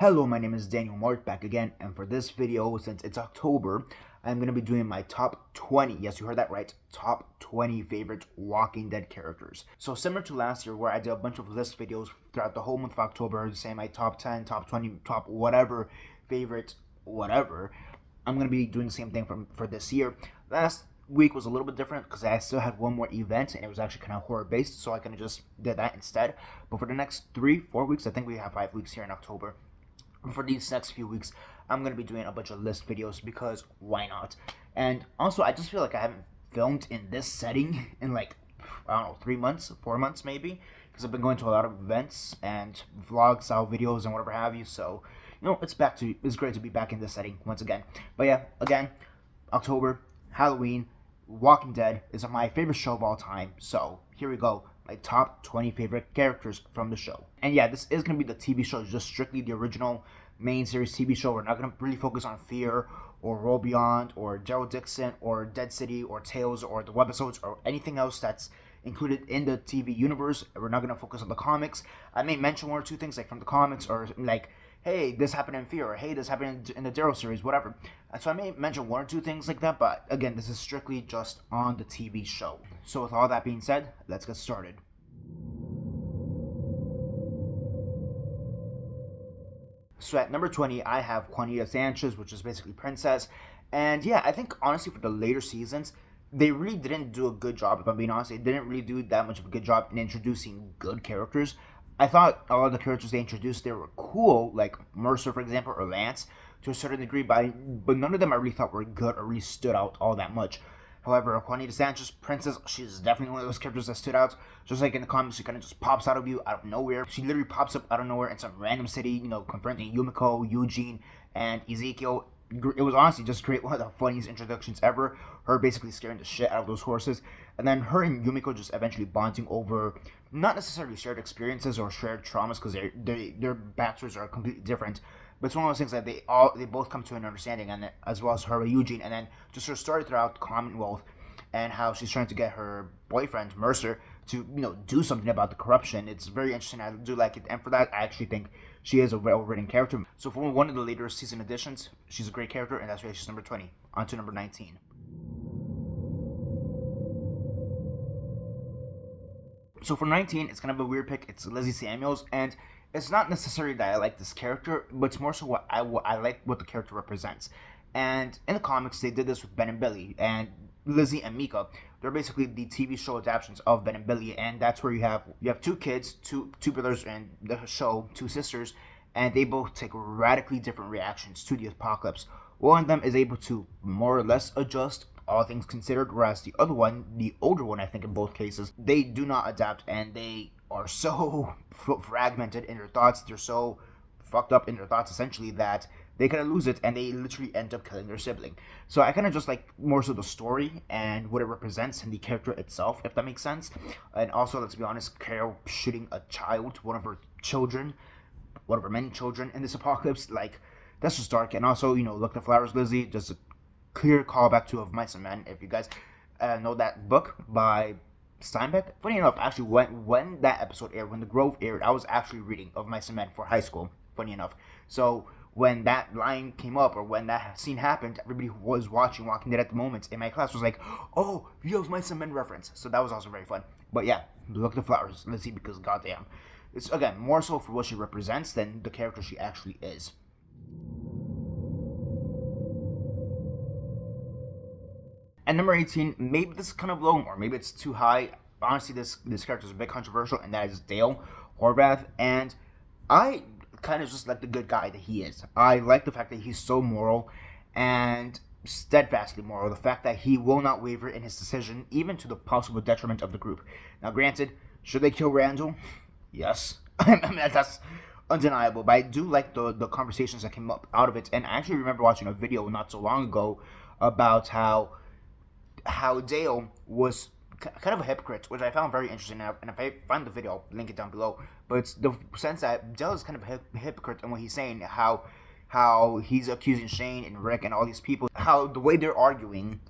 Hello, my name is Daniel Mart back again, and for this video, since it's October, I'm going to be doing my top 20, yes, you heard that right, top 20 favorite Walking Dead characters. So similar to last year where I did a bunch of list videos throughout the whole month of October, saying my top 10, top 20, top whatever, favorite whatever, I'm going to be doing the same thing for this year. Last week was a little bit different because I still had one more event and it was actually kind of horror based, so I kind of just did that instead. But for the next 3-4 weeks, I think we have 5 weeks here in October. For these next few weeks, I'm going to be doing a bunch of list videos because why not? And also, I just feel like I haven't filmed in this setting in like, I don't know, 3 months, 4 months maybe, because I've been going to a lot of events and vlog style videos and whatever have you. So, it's great to be back in this setting once again. But yeah, again, October, Halloween, Walking Dead is my favorite show of all time. So here we go. My top 20 favorite characters from the show. And yeah, this is going to be the TV show, just strictly the original main series TV show. We're not going to really focus on Fear or Roll Beyond or Daryl Dixon or Dead City or Tales or the webisodes or anything else that's included in the TV universe. We're not going to focus on the comics. I may mention one or two things like from the comics or like, hey, this happened in Fear, or hey, this happened in the Daryl series, whatever. So I may mention one or two things like that, but again, this is strictly just on the TV show. So with all that being said, let's get started. So at number 20, I have Juanita Sanchez, which is basically Princess. And yeah, I think honestly for the later seasons, they really didn't do a good job, if I'm being honest. They didn't really do that much of a good job in introducing good characters. I thought a lot of the characters they introduced, they were cool, like Mercer, for example, or Lance, to a certain degree, but none of them I really thought were good or really stood out all that much. However, Juanita Sanchez, Princess, she's definitely one of those characters that stood out. Just like in the comics, she kind of just pops out of you out of nowhere. She literally pops up out of nowhere in some random city, confronting Yumiko, Eugene, and Ezekiel. It was honestly just great, one of the funniest introductions ever. Her basically scaring the shit out of those horses. And then her and Yumiko just eventually bonding over not necessarily shared experiences or shared traumas, because their backstories are completely different. But it's one of those things that they both come to an understanding, and as well as her with Eugene, and then just her story throughout the Commonwealth, and how she's trying to get her boyfriend Mercer to do something about the corruption. It's very interesting. I do like it, and for that, I actually think she is a well-written character. So for one of the later season editions, she's a great character, and that's why she's number 20. On to number 19. So for 19, it's kind of a weird pick. It's Lizzie Samuels, and it's not necessarily that I like this character, but it's more so what I like what the character represents. And in the comics, they did this with Ben and Billy, and Lizzie and Mika. They're basically the TV show adaptations of Ben and Billy, and that's where you have two kids, two brothers in the show, two sisters, and they both take radically different reactions to the apocalypse. One of them is able to more or less adjust, all things considered, whereas the other one, the older one, I think in both cases, they do not adapt, and they are so fragmented in their thoughts, they're so fucked up in their thoughts essentially that they kind of lose it and they literally end up killing their sibling. So I kind of just like more so the story and what it represents and the character itself, if that makes sense. And also, let's be honest, Carol shooting a child, one of her many children in this apocalypse, like, that's just dark. And also, Look the Flowers, Lizzie, just a clear callback to Of Mice and Men, if you guys know that book by Steinbeck. Funny enough, actually, when that episode aired, when The Grove aired, I was actually reading Of Mice and Men for high school, funny enough. So when that line came up, or when that scene happened, everybody who was watching Walking Dead at the moment in my class was like, oh, you have Mice and Men reference. So that was also very fun. But yeah, Look the Flowers, let's see, because goddamn. It's, again, more so for what she represents than the character she actually is. And number 18, maybe this is kind of low, or maybe it's too high. Honestly, this character is a bit controversial, and that is Dale Horvath. And I kind of just like the good guy that he is. I like the fact that he's so moral and steadfastly moral. The fact that he will not waver in his decision, even to the possible detriment of the group. Now, granted, should they kill Randall? Yes. I mean, that's undeniable. But I do like the conversations that came up out of it. And I actually remember watching a video not so long ago about how Dale was kind of a hypocrite, which I found very interesting. And if I find the video, I'll link it down below. But it's the sense that Dale is kind of a hypocrite in what he's saying, how he's accusing Shane and Rick and all these people, how the way they're arguing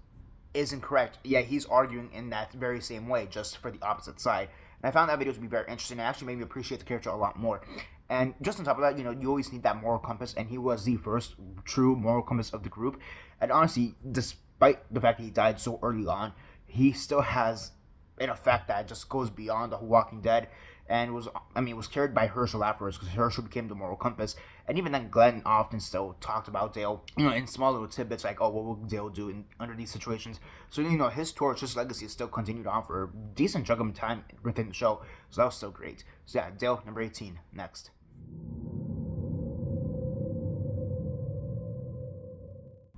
is incorrect. Yeah, he's arguing in that very same way, just for the opposite side. And I found that video to be very interesting. It actually made me appreciate the character a lot more. And just on top of that, you always need that moral compass, and he was the first true moral compass of the group. And honestly, despite the fact that he died so early on, he still has an effect that just goes beyond the Walking Dead, and was carried by Herschel afterwards, because Herschel became the moral compass. And even then, Glenn often still talked about Dale, in small little tidbits, like, oh, what will Dale do under these situations? So, his torch, his legacy is still continued on for a decent chunk of time within the show. So that was still great. So yeah, Dale, number 18, next.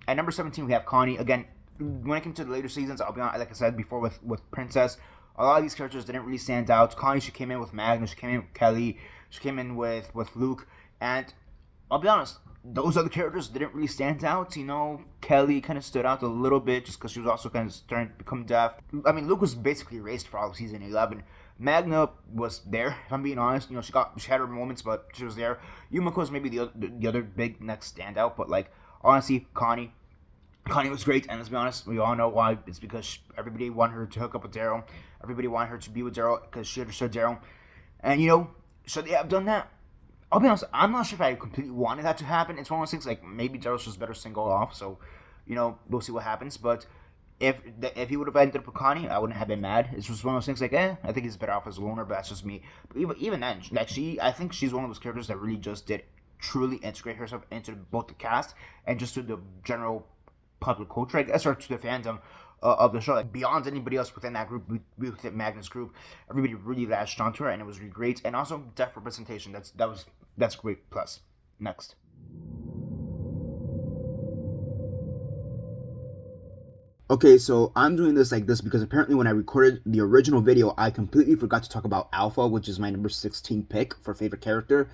At number 17, we have Connie. Again, when it came to the later seasons, I'll be honest, like I said before with Princess, a lot of these characters didn't really stand out. Connie, she came in with Magnus, she came in with Kelly, she came in with Luke, and I'll be honest, those other characters didn't really stand out. Kelly kind of stood out a little bit just because she was also kind of starting to become deaf. Luke was basically erased for all of season 11. Magna was there, if I'm being honest. She had her moments, but she was there. Yumiko was maybe the other big next standout, but honestly, Connie was great, and let's be honest, we all know why. It's because everybody wanted her to hook up with Daryl. Everybody wanted her to be with Daryl because she understood Daryl. And, should they have done that? I'll be honest, I'm not sure if I completely wanted that to happen. It's one of those things, maybe Daryl's just better single off, so, we'll see what happens. But if he would have ended up with Connie, I wouldn't have been mad. It's just one of those things I think he's better off as a loner, but that's just me. But even then, I think she's one of those characters that really just did truly integrate herself into both the cast and just to the general public culture, I guess, or to the fandom of the show. Beyond anybody else within that group, within Magnus group, everybody really latched onto her, and it was really great. And also deaf representation. That's great. Plus, next. Okay, so I'm doing this like this because apparently when I recorded the original video, I completely forgot to talk about Alpha, which is my number 16 pick for favorite character.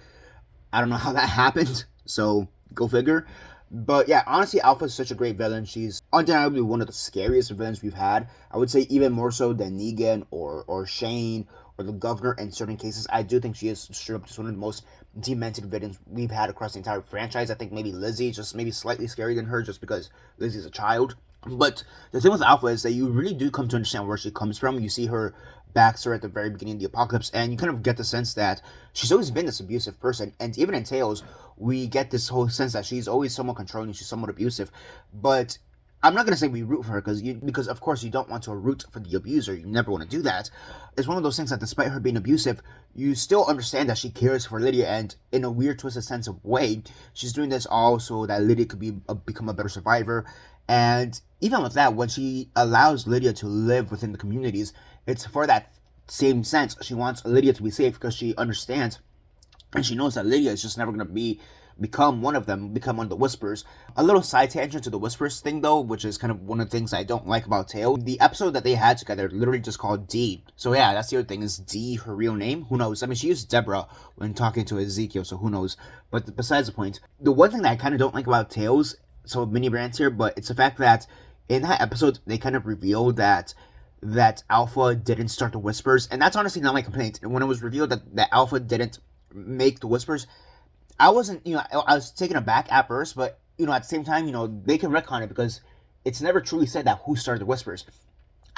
I don't know how that happened, so go figure. But yeah, honestly, Alpha is such a great villain. She's undeniably one of the scariest villains we've had. I would say even more so than Negan or Shane or the Governor in certain cases. I do think she is straight up just one of the most demented villains we've had across the entire franchise. I think maybe Lizzie, just maybe slightly scarier than her just because Lizzie's a child. But the thing with Alpha is that you really do come to understand where she comes from. You see her backstory at the very beginning of the apocalypse, and you kind of get the sense that she's always been this abusive person. And even in Tales, we get this whole sense that she's always somewhat controlling, she's somewhat abusive. But I'm not going to say we root for her, because of course you don't want to root for the abuser. You never want to do that. It's one of those things that despite her being abusive, you still understand that she cares for Lydia, and in a weird, twisted sense of way, she's doing this all so that Lydia could become a better survivor. And even with that, when she allows Lydia to live within the communities, it's for that same sense. She wants Lydia to be safe because she understands and she knows that Lydia is just never going to become one of them, become one of the Whispers. A little side tangent to the Whispers thing, though, which is kind of one of the things I don't like about Tale. The episode that they had together literally just called D. So yeah, that's the other thing. Is D her real name? Who knows? She used Deborah when talking to Ezekiel, so who knows? But besides the point, the one thing that I kind of don't like about Tales, so mini brands here, but it's the fact that in that episode, they kind of revealed that Alpha didn't start the Whispers, and that's honestly not my complaint. When it was revealed that Alpha didn't make the Whispers, I wasn't, I was taken aback at first, but, at the same time, they can retcon it because it's never truly said that who started the Whispers.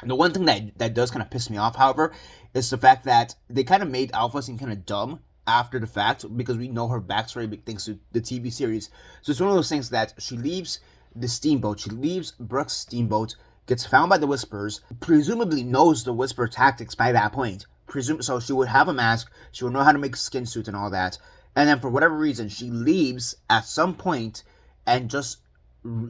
And the one thing that does kind of piss me off, however, is the fact that they kind of made Alpha seem kind of dumb after the fact, because we know her backstory thanks to the TV series. So it's one of those things that she leaves the steamboat, she leaves Brooke's steamboat, gets found by the Whispers, presumably knows the Whisper tactics by that point. So she would have a mask, she would know how to make skin suits and all that, and then for whatever reason, she leaves at some point and just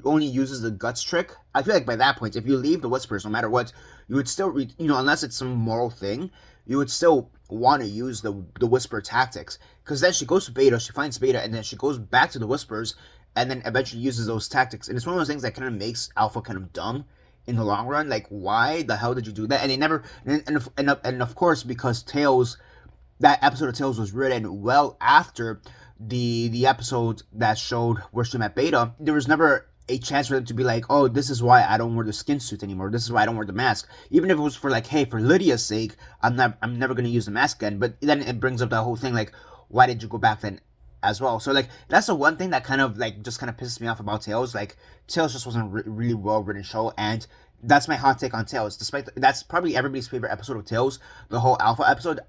only uses the guts trick. I feel like by that point, if you leave the Whispers, no matter what, you would still, unless it's some moral thing, you would still want to use the Whisper tactics. Because then she goes to Beta, she finds Beta, and then she goes back to the Whispers, and then eventually uses those tactics. And it's one of those things that kind of makes Alpha kind of dumb in the long run. Like, why the hell did you do that? And they never, and of course, because Tales, that episode of Tales was written well after the episode that showed where she met Beta, there was never a chance for them to be like, oh, this is why I don't wear the skin suit anymore. This is why I don't wear the mask. Even if it was for like, hey, for Lydia's sake, I'm never going to use the mask again. But then it brings up that whole thing, like, why did you go back then as well? So, like, that's the one thing that kind of, like, just kind of pisses me off about Tales. Like, Tales just wasn't really well-written show, and that's my hot take on Tales. Despite that's probably everybody's favorite episode of Tales, the whole Alpha episode.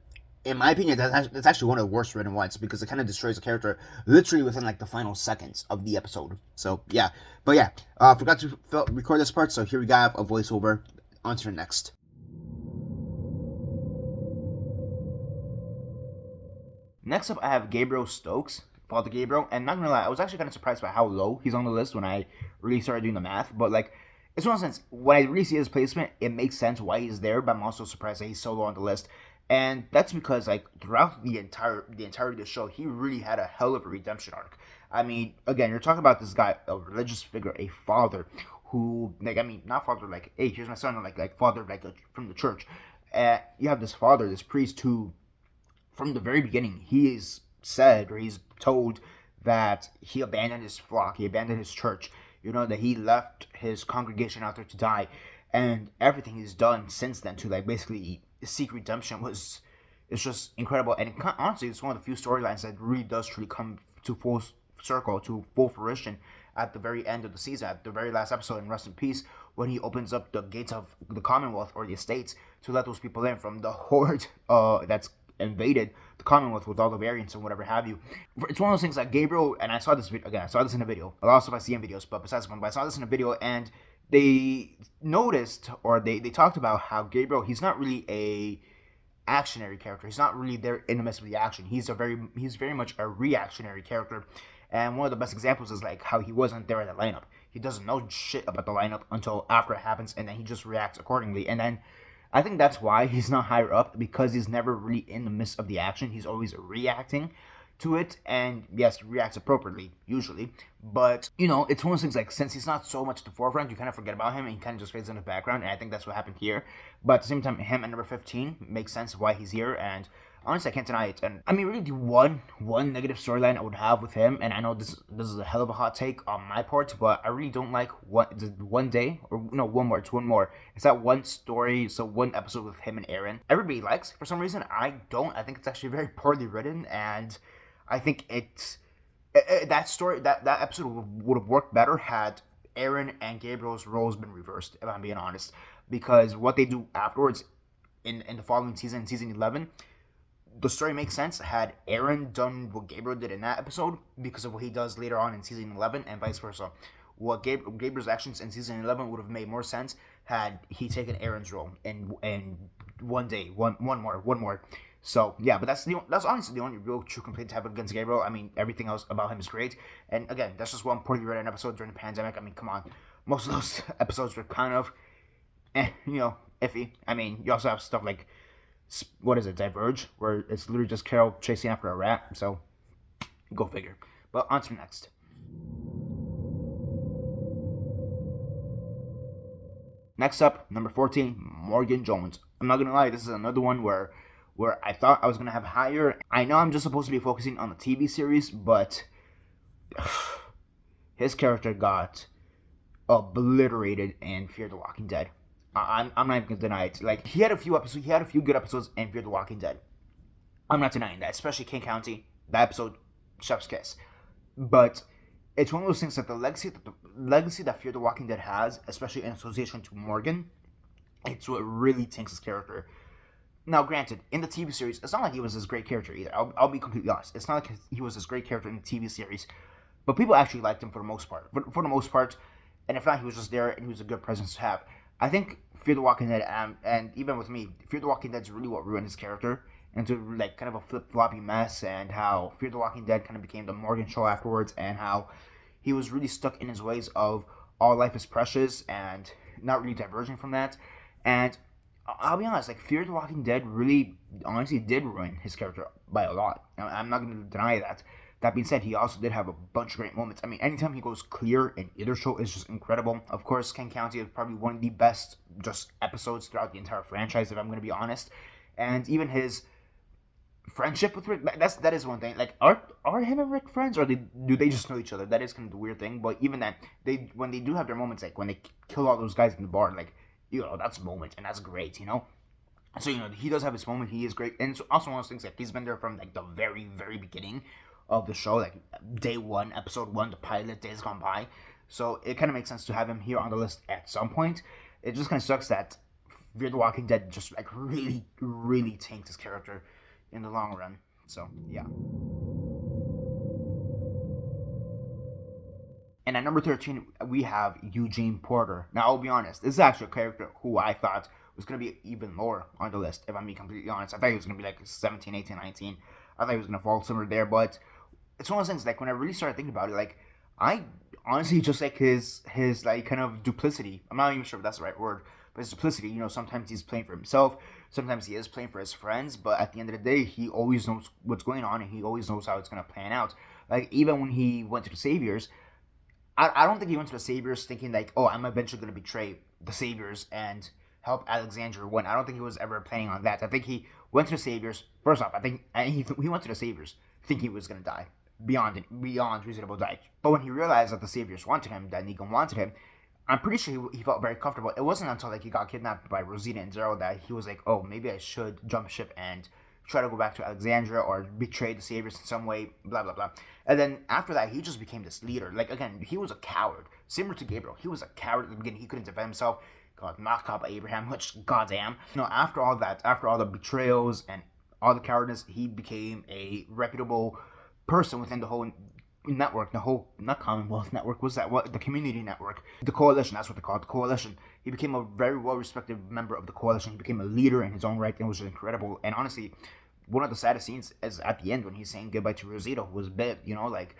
In my opinion, that's actually one of the worst written ones because it kind of destroys the character literally within like the final seconds of the episode. So yeah, but yeah, forgot to record this part, so here we got a voiceover. On to the next. Next up, I have Gabriel Stokes, Father Gabriel, and not gonna lie, I was actually kind of surprised by how low he's on the list when I really started doing the math. But like, it's one sense when I really see his placement, it makes sense why he's there. But I'm also surprised that he's so low on the list, and that's because like throughout the entirety of the show, he really had a hell of a redemption arc. I mean, again, you're talking about this guy, a religious figure, a father who, like, I mean, not father like, hey, here's my son, like father like from the church. You have this father, this priest who from the very beginning, he is said or he's told that he abandoned his flock, he abandoned his church, that he left his congregation out there to die. And everything he's done since then to like basically seek redemption it's just incredible. And honestly, it's one of the few storylines that really does truly come to full circle, to full fruition at the very end of the season, at the very last episode in Rest in Peace, when he opens up the gates of the Commonwealth or the estates to let those people in from the horde that's invaded the Commonwealth with all the variants and whatever have you. It's one of those things that Gabriel, and I saw this in a video. A lot of stuff I see in videos, but besides one, but I saw this in a video, and they noticed, or they talked about how Gabriel, he's not really a actionary character. He's not really there in the midst of the action. He's very much a reactionary character. And one of the best examples is like how he wasn't there in the lineup. He doesn't know shit about the lineup until after it happens, and then he just reacts accordingly. And then I think that's why he's not higher up, because he's never really in the midst of the action. He's always reacting to it, and yes, he reacts appropriately, usually. But, it's one of those things, like, since he's not so much at the forefront, you kind of forget about him, and he kind of just fades in the background, and I think that's what happened here. But at the same time, him at number 15 makes sense why he's here, and honestly, I can't deny it. And I mean, really, the one negative storyline I would have with him, and I know this is a hell of a hot take on my part, but I really don't like one day, or no, one more. It's one more. It's that one story, so one episode with him and Aaron. Everybody likes for some reason. I don't. I think it's actually very poorly written, and I think that story, that episode would have worked better had Aaron and Gabriel's roles been reversed. If I'm being honest, because what they do afterwards in the following season, season 11. The story makes sense had Aaron done what Gabriel did in that episode because of what he does later on in season 11, and vice versa. What Gabriel's actions in season 11 would have made more sense had he taken Aaron's role in one day, one more. So yeah, but that's honestly the only real true complaint to have against Gabriel. I mean, everything else about him is great, and again, that's just one poorly written episode during the pandemic. I mean, come on, most of those episodes were kind of, iffy. I mean, you also have stuff like, what is it, Diverge, where it's literally just Carol chasing after a rat, so go figure. But on to next. Next up, number 14, Morgan Jones. I'm not gonna lie, this is another one where I thought I was gonna have higher. I know I'm just supposed to be focusing on the TV series, but his character got obliterated in Fear the Walking Dead. I'm not even gonna deny it. Like, he had a few good episodes in Fear the Walking Dead. I'm not denying that, especially King County. That episode, chef's kiss. But it's one of those things that the legacy that Fear the Walking Dead has, especially in association to Morgan, it's what really tanks his character. Now, granted, in the TV series, it's not like he was this great character either. I'll be completely honest. It's not like he was this great character in the TV series, but people actually liked him for the most part. For the most part, and if not, he was just there and he was a good presence to have. I think Fear the Walking Dead, and even with me, Fear the Walking Dead is really what ruined his character into like kind of a flip-floppy mess, and how Fear the Walking Dead kind of became the Morgan show afterwards, and how he was really stuck in his ways of all life is precious and not really diverging from that. And I'll be honest, like, Fear the Walking Dead really honestly did ruin his character by a lot. I'm not going to deny that. That being said, he also did have a bunch of great moments. I mean, anytime he goes clear in either show is just incredible. Of course, King County is probably one of the best just episodes throughout the entire franchise, if I'm going to be honest. And even his friendship with Rick, that is one thing. Like, are him and Rick friends, or do they just know each other? That is kind of the weird thing. But even then, when they do have their moments, like when they kill all those guys in the bar, like, that's a moment, and that's great, So, he does have his moment. He is great. And it's also one of those things that he's been there from, like, the very, very beginning of the show, like day one, episode one, the pilot, days gone by. So it kind of makes sense to have him here on the list at some point. it just kind of sucks that Fear the Walking Dead just like really, really tanked his character in the long run. So yeah. And at number 13, we have Eugene Porter. Now, I'll be honest, this is actually a character who I thought was going to be even lower on the list, if I'm being completely honest. I thought he was going to be like 17, 18, 19. I thought he was going to fall somewhere there, but it's one of those things, like, when I really started thinking about it, like, I honestly just like his like, kind of duplicity. I'm not even sure if that's the right word, but his duplicity. Sometimes he's playing for himself, sometimes he is playing for his friends, but at the end of the day, he always knows what's going on, and he always knows how it's going to plan out. Like, even when he went to the Saviors, I don't think he went to the Saviors thinking like, oh, I'm eventually going to betray the Saviors and help Alexandria win. I don't think he was ever planning on that. I think he went to the Saviors. First off, I think he went to the Saviors thinking he was going to die beyond reasonable doubt. But when he realized that the Saviors wanted him, that Negan wanted him, I'm pretty sure he felt very comfortable. It wasn't until like he got kidnapped by Rosita and Daryl that he was like, oh, maybe I should jump ship and try to go back to Alexandria or betray the Saviors in some way, blah, blah, blah. And then after that, he just became this leader. Like, again, he was a coward. Similar to Gabriel, he was a coward at the beginning. He couldn't defend himself. Got knocked out by Abraham, which, goddamn. After all that, after all the betrayals and all the cowardness, he became a reputable person within the whole network, the whole, not Commonwealth network, was that what? The community network. The coalition, that's what they call it, the coalition. He became a very well-respected member of the coalition. He became a leader in his own right, and it was incredible. And honestly, one of the saddest scenes is at the end when he's saying goodbye to Rosita, who was bit, like,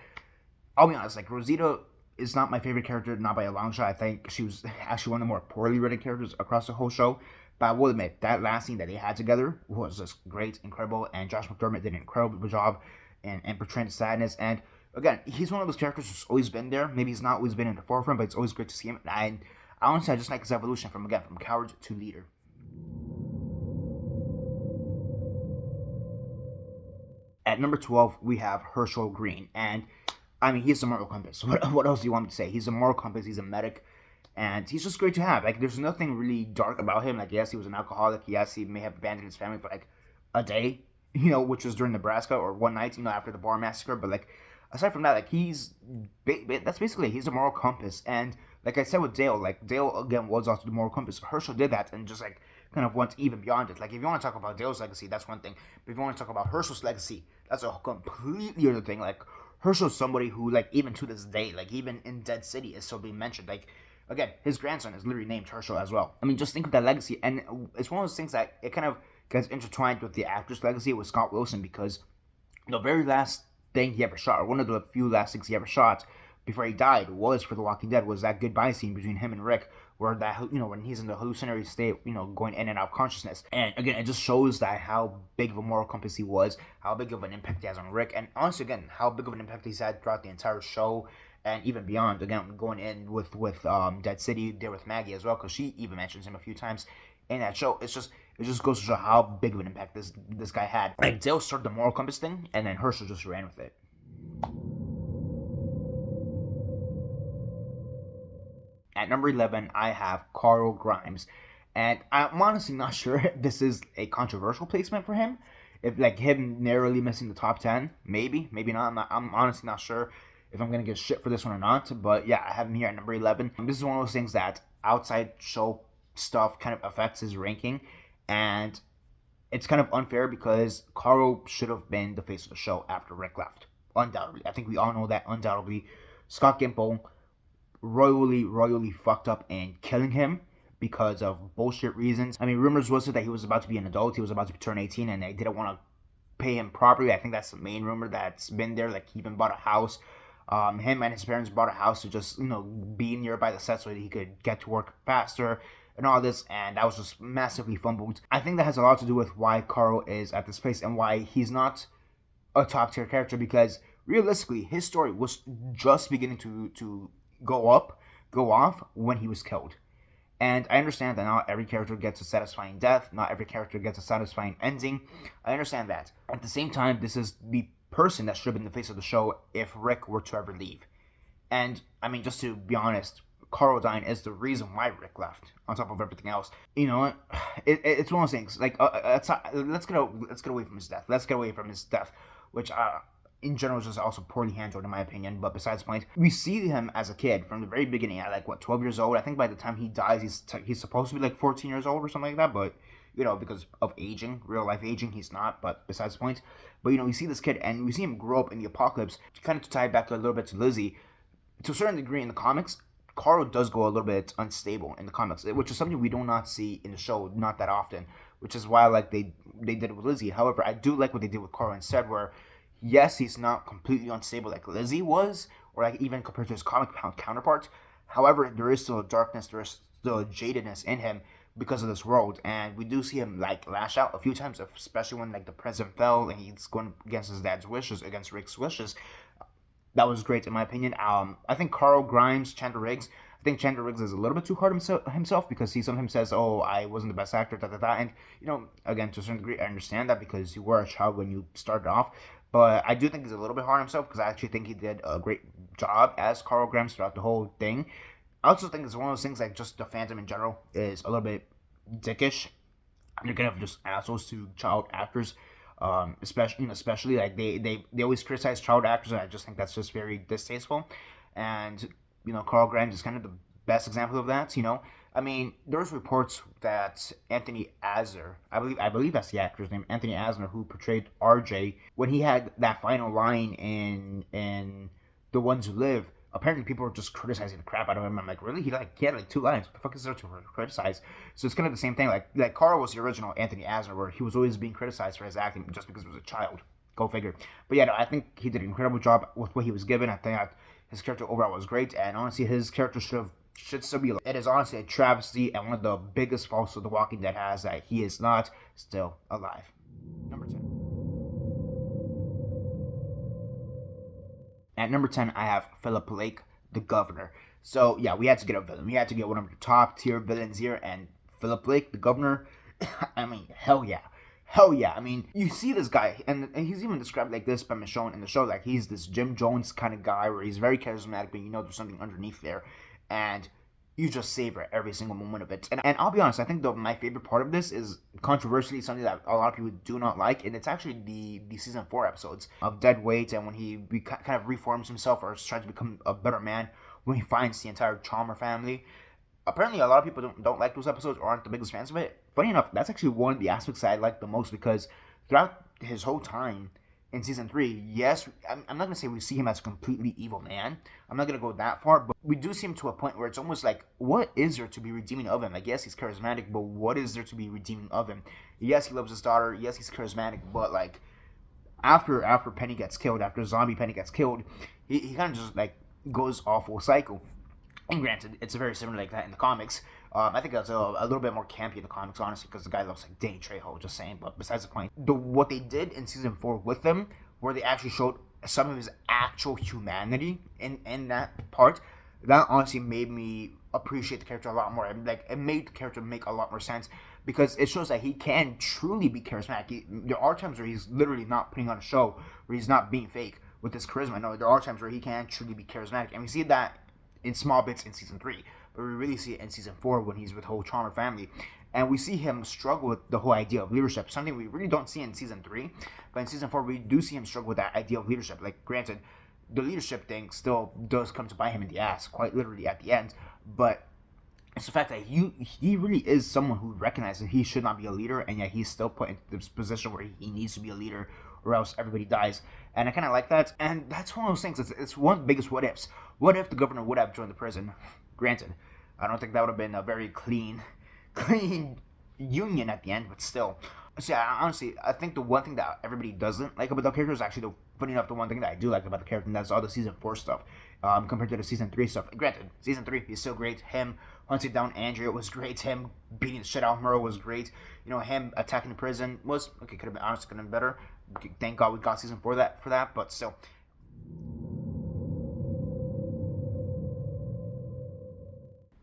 I'll be honest, like, Rosita is not my favorite character, not by a long shot. I think she was actually one of the more poorly written characters across the whole show. But I will admit, that last scene that they had together was just great, incredible, and Josh McDermott did an incredible job in portraying the sadness. And again, he's one of those characters who's always been there. Maybe he's not always been in the forefront, but it's always great to see him. And honestly, I just like his evolution from coward to leader. At number 12, we have Herschel Green. And, I mean, he's a moral compass. What else do you want me to say? He's a moral compass. He's a medic. And he's just great to have. Like, there's nothing really dark about him. Like, yes, he was an alcoholic. Yes, he may have abandoned his family for, like, a day, which was during Nebraska, or one night, after the bar massacre. But, like, aside from that, like, that's basically, he's a moral compass. And, like I said with Dale, like, Dale, again, was also the moral compass. Herschel did that and just, like, kind of went even beyond it. Like, if you want to talk about Dale's legacy, that's one thing. But if you want to talk about Herschel's legacy, that's a completely other thing. Like, Herschel's somebody who, like, even to this day, like, even in Dead City is still being mentioned. Like, again, his grandson is literally named Herschel as well. I mean, just think of that legacy. And it's one of those things that it kind of gets intertwined with the actor's legacy with Scott Wilson, because the very last thing he ever shot, or one of the few last things he ever shot before he died, was for The Walking Dead, was that goodbye scene between him and Rick, where that, when he's in the hallucinatory state, going in and out of consciousness. And again, it just shows that how big of a moral compass he was, how big of an impact he has on Rick, and honestly, again, how big of an impact he's had throughout the entire show, and even beyond. Again, going in with Dead City, there with Maggie as well, because she even mentions him a few times in that show. It just goes to show how big of an impact this guy had. Like, Dale started the moral compass thing, and then Herschel just ran with it. At number 11, I have Carl Grimes. And I'm honestly not sure if this is a controversial placement for him. If, like, him narrowly missing the top 10, maybe not. I'm honestly not sure if I'm going to get shit for this one or not. But yeah, I have him here at number 11. This is one of those things that outside show stuff kind of affects his ranking. And it's kind of unfair because Carl should have been the face of the show after Rick left. Undoubtedly. I think we all know that, undoubtedly. Scott Gimple royally fucked up in killing him because of bullshit reasons. I mean, rumors was that he was about to be an adult, he was about to turn 18, and they didn't want to pay him properly. I think that's the main rumor that's been there. Like, he even bought a house. Him and his parents bought a house to just, be nearby the set so that he could get to work faster and all this, and that was just massively fumbled. I think that has a lot to do with why Carl is at this place and why he's not a top tier character, because realistically, his story was just beginning to go off when he was killed. And I understand that not every character gets a satisfying death, not every character gets a satisfying ending. I understand that. At the same time, this is the person that should have been the face of the show if Rick were to ever leave. And, I mean, just to be honest, Carl dying is the reason why Rick left, on top of everything else. It's one of those things. Like, let's get away from his death. Let's get away from his death, which in general is just also poorly handled in my opinion. But besides the point, we see him as a kid from the very beginning at like what 12 years old. I think by the time he dies, he's supposed to be like 14 years old or something like that. But because of aging, real life aging, he's not. But besides the point, but we see this kid and we see him grow up in the apocalypse. Kind of to tie it back a little bit to Lizzie, to a certain degree in the comics, Carl does go a little bit unstable in the comics, which is something we do not see in the show not that often, which is why like they did it with Lizzie. However, I do like what they did with Carl instead, where yes, he's not completely unstable like Lizzie was, or like even compared to his comic counterparts. However, there is still a darkness, there is still a jadedness in him because of this world, and we do see him like lash out a few times, especially when like the president fell and he's going against his dad's wishes, against Rick's wishes. That was great in my opinion. I think Carl Grimes, Chandler Riggs. I think Chandler Riggs is a little bit too hard himself because he sometimes says, "Oh, I wasn't the best actor," and again to a certain degree, I understand that because you were a child when you started off. But I do think he's a little bit hard on himself because I actually think he did a great job as Carl Grimes throughout the whole thing. I also think it's one of those things like just the fandom in general is a little bit dickish. They're kind of just assholes to child actors. Especially like they always criticize child actors, and I just think that's just very distasteful. And Carl Grimes is kind of the best example of that. I mean, there's reports that Anthony Asner, I believe that's the actor's name, Anthony Asner, who portrayed RJ, when he had that final line in The Ones Who Live. Apparently, people were just criticizing the crap out of him. I'm like, really? He had like 2 lines. What the fuck is there to criticize? So it's kind of the same thing. Like Carl was the original Anthony Asner, where he was always being criticized for his acting just because he was a child. Go figure. But yeah, no, I think he did an incredible job with what he was given. I think his character overall was great, and honestly, his character should still be alive. It is honestly a travesty and one of the biggest faults of The Walking Dead has that he is not still alive. Number 10. At number 10, I have Philip Lake, the governor. So, yeah, we had to get a villain. We had to get one of the top tier villains here, and Philip Lake, the governor, I mean, hell yeah. Hell yeah. I mean, you see this guy, and he's even described like this by Michonne in the show, like he's this Jim Jones kind of guy where he's very charismatic, but there's something underneath there, and you just savor every single moment of it. And I'll be honest, I think my favorite part of this is controversially something that a lot of people do not like, and it's actually the season 4 episodes of Dead Weight, and when he kind of reforms himself or tries to become a better man when he finds the entire Chalmer family. Apparently, a lot of people don't like those episodes or aren't the biggest fans of it. Funny enough, that's actually one of the aspects that I like the most because throughout his whole time in season 3, yes, I'm not going to say we see him as a completely evil man. I'm not going to go that far, but we do see him to a point where it's almost like, what is there to be redeeming of him? Like, yes, he's charismatic, but what is there to be redeeming of him? Yes, he loves his daughter. Yes, he's charismatic, but like, after Penny gets killed, after zombie Penny gets killed, he kind of just like goes off a cycle. And granted, it's very similar like that in the comics. I think that's a little bit more campy in the comics, honestly, because the guy looks like Danny Trejo, just saying. But besides the point, what they did in season 4 with him, where they actually showed some of his actual humanity in that part, that honestly made me appreciate the character a lot more. Like, it made the character make a lot more sense because it shows that he can truly be charismatic. There are times where he's literally not putting on a show, where he's not being fake with his charisma. No, there are times where he can truly be charismatic, and we see that in small bits in season 3, but we really see it in season 4 when he's with the whole Chalmer family, and we see him struggle with the whole idea of leadership, something we really don't see in season 3, but in season 4 we do see him struggle with that idea of leadership. Like, granted, the leadership thing still does come to bite him in the ass, quite literally at the end, but it's the fact that he really is someone who recognizes he should not be a leader, and yet he's still put in this position where he needs to be a leader, or else everybody dies. And I kind of like that, and that's one of those things. It's one of the biggest what ifs. What if the governor would have joined the prison? Granted, I don't think that would have been a very clean union at the end, but still. So yeah, honestly, I think the one thing that everybody doesn't like about the character is actually, funny enough, the one thing that I do like about the character, and that's all the season 4 stuff, compared to the season 3 stuff. Granted, season 3, he's still great. Him hunting down Andrea was great. Him beating the shit out of Merle was great. Him attacking the prison was, okay, could have been, honestly, could have been better. Thank God we got season 4 for that, but still.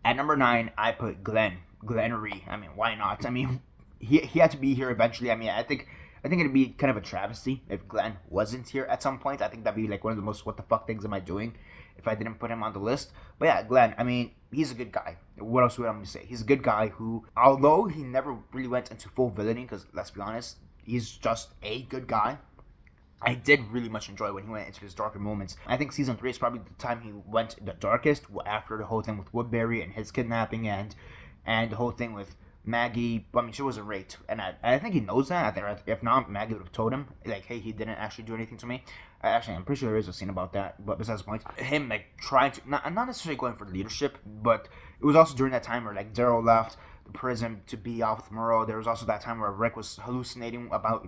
At number 9, I put Glenn Rhee. I mean, why not? I mean, he had to be here eventually. I mean, I think it'd be kind of a travesty if Glenn wasn't here at some point. I think that'd be like one of the most what the fuck things am I doing if I didn't put him on the list. But yeah, Glenn, I mean, he's a good guy. What else would I say? He's a good guy who, although he never really went into full villainy, because let's be honest, he's just a good guy. I did really much enjoy when he went into his darker moments. I think season 3 is probably the time he went the darkest, after the whole thing with Woodbury and his kidnapping, and the whole thing with Maggie. I mean, she wasn't raped, and I think he knows that. I think if not, Maggie would have told him, like, hey, he didn't actually do anything to me. Actually, I'm pretty sure there is a scene about that, but besides the point, him, like, trying to, not necessarily going for leadership, but it was also during that time where, like, Daryl left the prison to be off with Merle. There was also that time where Rick was hallucinating about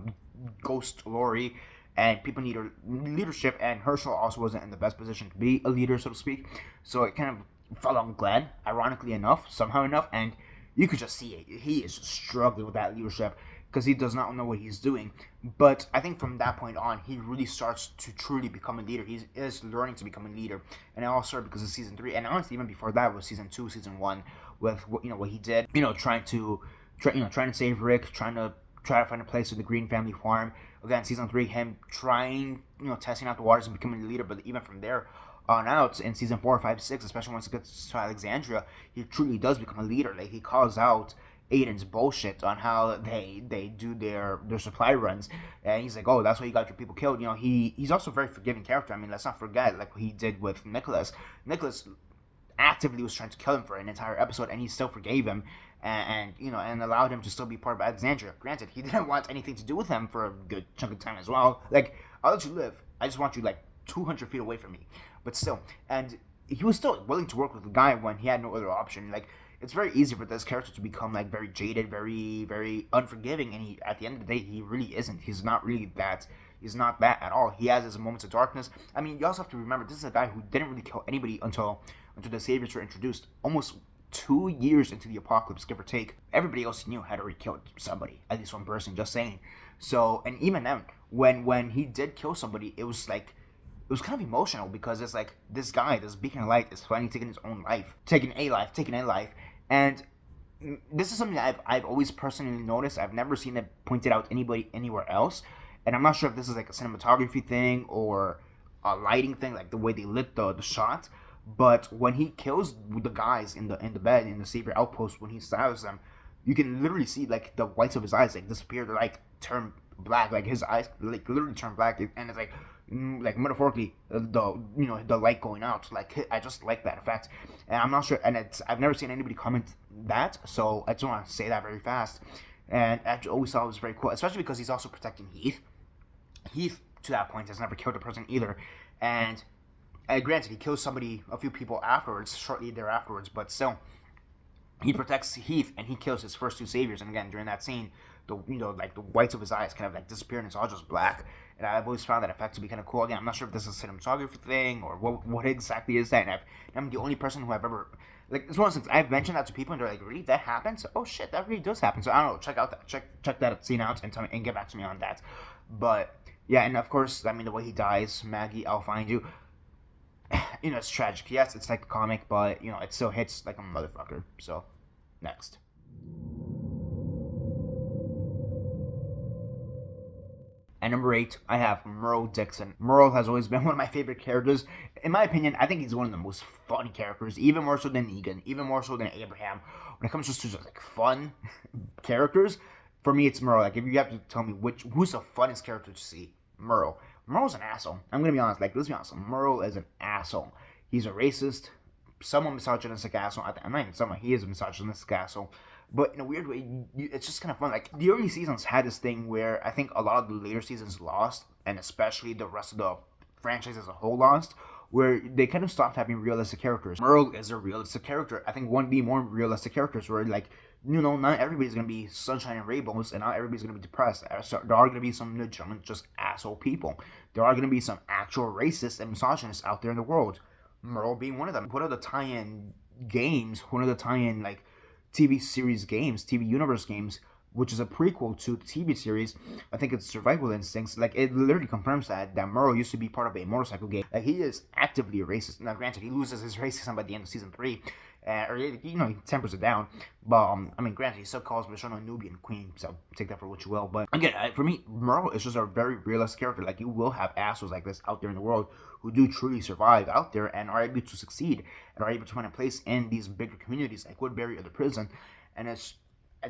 Ghost Lori, and people need leadership, and Herschel also wasn't in the best position to be a leader, so to speak. So it kind of fell on Glenn, ironically enough, somehow enough, and you could just see it. He is struggling with that leadership because he does not know what he's doing. But I think from that point on, he really starts to truly become a leader. He is learning to become a leader, and it all started because of season 3. And honestly, even before that was season 2, season 1, with what he did. Trying to save Rick, trying to find a place with the Green family farm. Again, season 3, him trying, testing out the waters and becoming a leader. But even from there on out, in season 4, 5, 6, especially once it gets to Alexandria, he truly does become a leader. Like, he calls out Aiden's bullshit on how they do their supply runs, and he's like, oh, that's why you got your people killed. He's also a very forgiving character. I mean, let's not forget, like, what he did with Nicholas. Nicholas actively was trying to kill him for an entire episode, and he still forgave him, and allowed him to still be part of Alexandria. Granted, he didn't want anything to do with him for a good chunk of time as well. Like, I'll let you live, I just want you, like, 200 feet away from me. But still, and he was still willing to work with the guy when he had no other option. Like, it's very easy for this character to become, like, very jaded, very, very unforgiving, and at the end of the day, he really isn't. He's not really that. He's not that at all. He has his moments of darkness. I mean, you also have to remember, this is a guy who didn't really kill anybody until the Saviors were introduced. Almost 2 years into the apocalypse, give or take. Everybody else he knew had already killed somebody. At least one person, just saying. So, and even then, when he did kill somebody, it was like, it was kind of emotional, because it's like, this guy, this beacon of light, is finally taking his own life. Taking a life. And this is something that I've always personally noticed. I've never seen it pointed out anywhere else. And I'm not sure if this is like a cinematography thing or a lighting thing, like the way they lit the shot. But when he kills the guys in the bed in the Savior outpost, when he stabs them, you can literally see, like, the whites of his eyes, like, disappear, to, like, turn black. Like, his eyes, like, literally turn black, and it's like metaphorically, the light going out. Like, I just like that effect, and I'm not sure, and I've never seen anybody comment that, so I just want to say that very fast. And I always thought it was very cool, especially because he's also protecting Heath. Heath, to that point, has never killed a person either, and granted, he kills a few people afterwards, shortly thereafterwards, but still, he protects Heath, and he kills his first 2 saviors. And again, during that scene, the whites of his eyes kind of, like, disappear, and it's all just black. And I've always found that effect to be kind of cool. Again, I'm not sure if this is a cinematography thing or what exactly is that. And I'm the only person who I've ever, like, it's one of those things, I've mentioned that to people, and they're like, really, that happens? Oh shit, that really does happen. So I don't know, check that scene out, and tell me, and get back to me on that. But yeah, and of course, I mean, the way he dies, Maggie, I'll find you. It's tragic. Yes, it's like a comic, but, it still hits like a motherfucker. So, next. At number 8, I have Merle Dixon. Merle has always been one of my favorite characters. In my opinion, I think he's one of the most fun characters, even more so than Negan, even more so than Abraham. When it comes just to like fun characters, for me, it's Merle. Like, if you have to tell me who's the funnest character to see, Merle. Merle's an asshole. I'm gonna be honest. Like, let's be honest. Merle is an asshole. He's a racist, somewhat misogynistic asshole. I'm not even someone. He is a misogynistic asshole. But in a weird way, it's just kind of fun. Like, the early seasons had this thing where I think a lot of the later seasons lost, and especially the rest of the franchise as a whole lost, where they kind of stopped having realistic characters. Merle is a realistic character. I think one of the more realistic characters where, like, not everybody's going to be sunshine and rainbows, and not everybody's going to be depressed. So there are going to be some legitimate, just asshole people. There are going to be some actual racists and misogynists out there in the world. Merle being one of them. One of the tie-in games, one of the tie-in, like, TV series games, TV universe games, which is a prequel to the TV series. I think it's Survival Instincts. Like, it literally confirms that Merle used to be part of a motorcycle game. Like, he is actively a racist. Now, granted, he loses his racism by the end of season 3, or he tempers it down. But I mean, granted, he still calls Michonne a Nubian queen, so take that for what you will. But again, for me, Merle is just a very realistic character. Like, you will have assholes like this out there in the world who do truly survive out there and are able to succeed and are able to find a place in these bigger communities like Woodbury or the prison. And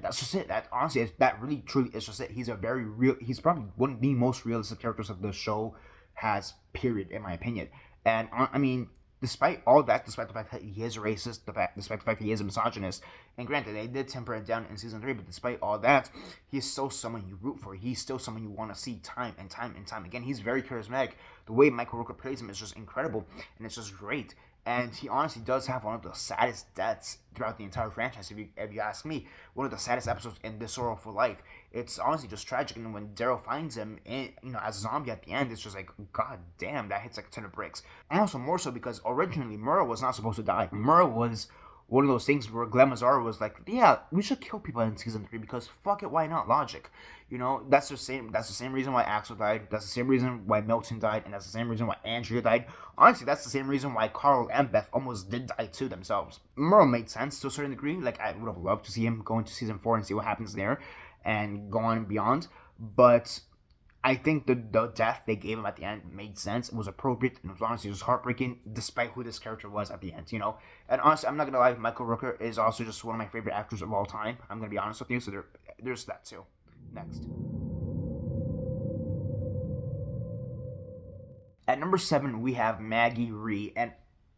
that's just it. That honestly, that really truly is just it. He's a very real. He's probably one of the most realistic characters that the show has. Period, in my opinion. And I mean, despite all that, despite the fact that he is racist, despite the fact that he is a misogynist, and granted, they did temper it down in season 3, but despite all that, he's still someone you root for. He's still someone you want to see time and time and time again. He's very charismatic. The way Michael Rooker plays him is just incredible, and it's just great. And he honestly does have one of the saddest deaths throughout the entire franchise, if you ask me. One of the saddest episodes in This Sorrow for Life. It's honestly just tragic, and when Daryl finds him, as a zombie at the end, it's just like, god damn, that hits like a ton of bricks. And also more so because originally Murrah was not supposed to die. Murrah was one of those things where Glenn Mazzara was like, yeah, we should kill people in season 3 because fuck it, why not? Logic. That's the same reason why Axel died. That's the same reason why Milton died, and that's the same reason why Andrea died. Honestly, that's the same reason why Carl and Beth almost did die too themselves. Murrah made sense to a certain degree. Like, I would have loved to see him go into season 4 and see what happens there and go on and beyond. But I think the death they gave him at the end made sense. It was appropriate, and it was honestly just heartbreaking, despite who this character was at the end. And honestly, I'm not gonna lie, Michael Rooker is also just one of my favorite actors of all time. I'm gonna be honest with you, so there's that too. Next. At number 7, we have Maggie Rhee, and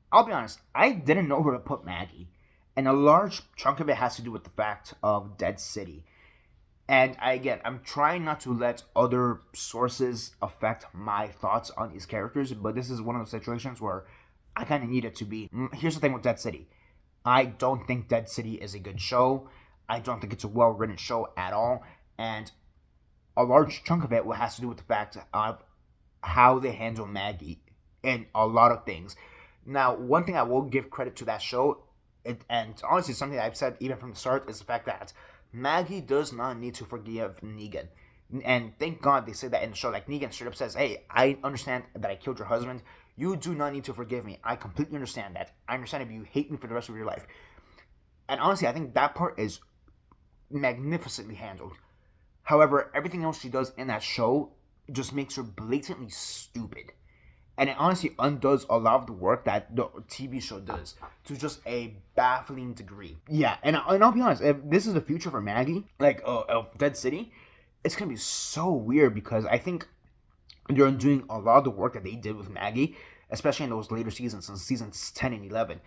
I'll be honest, I didn't know where to put Maggie, and a large chunk of it has to do with the fact of Dead City. And I'm trying not to let other sources affect my thoughts on these characters, but this is one of those situations where I kind of need it to be. Here's the thing with Dead City. I don't think Dead City is a good show. I don't think it's a well-written show at all. And a large chunk of it has to do with the fact of how they handle Maggie in a lot of things. Now, one thing I will give credit to that show, and honestly something I've said even from the start, is the fact that Maggie does not need to forgive Negan. And thank God they say that in the show. Like, Negan straight up says, hey, I understand that I killed your husband. You do not need to forgive me. I completely understand that. I understand if you hate me for the rest of your life. And honestly, I think that part is magnificently handled. However, everything else she does in that show just makes her blatantly stupid. And it honestly undoes a lot of the work that the TV show does to just a baffling degree. Yeah, and I'll be honest, if this is the future for Maggie, like of Dead City, it's going to be so weird because I think they're doing a lot of the work that they did with Maggie, especially in those later seasons, in seasons 10 and 11.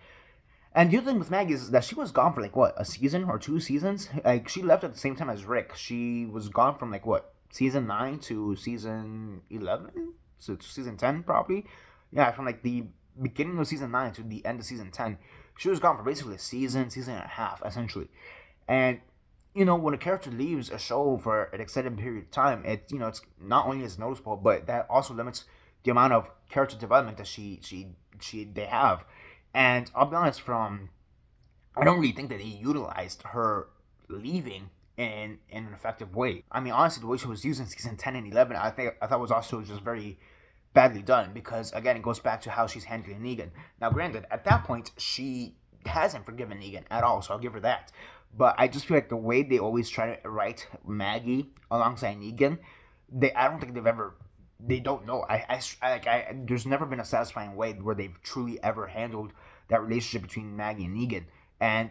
And the other thing with Maggie is that she was gone for a season or 2 seasons? Like, she left at the same time as Rick. She was gone from season 9 to season 11? So season 10 probably. Yeah, from the beginning of season 9 to the end of season 10. She was gone for basically a season and a half, essentially. And, when a character leaves a show for an extended period of time, it's not only is noticeable, but that also limits the amount of character development that they have. And I'll be honest, I don't really think that they utilized her leaving in an effective way. I mean, honestly, the way she was used in season 10 and 11, I thought was also just very badly done, because again, it goes back to how she's handling Negan. Now, granted, at that point, she hasn't forgiven Negan at all, so I'll give her that. But I just feel like the way they always try to write Maggie alongside Negan, I don't think they don't know. There's never been a satisfying way where they've truly ever handled that relationship between Maggie and Negan. And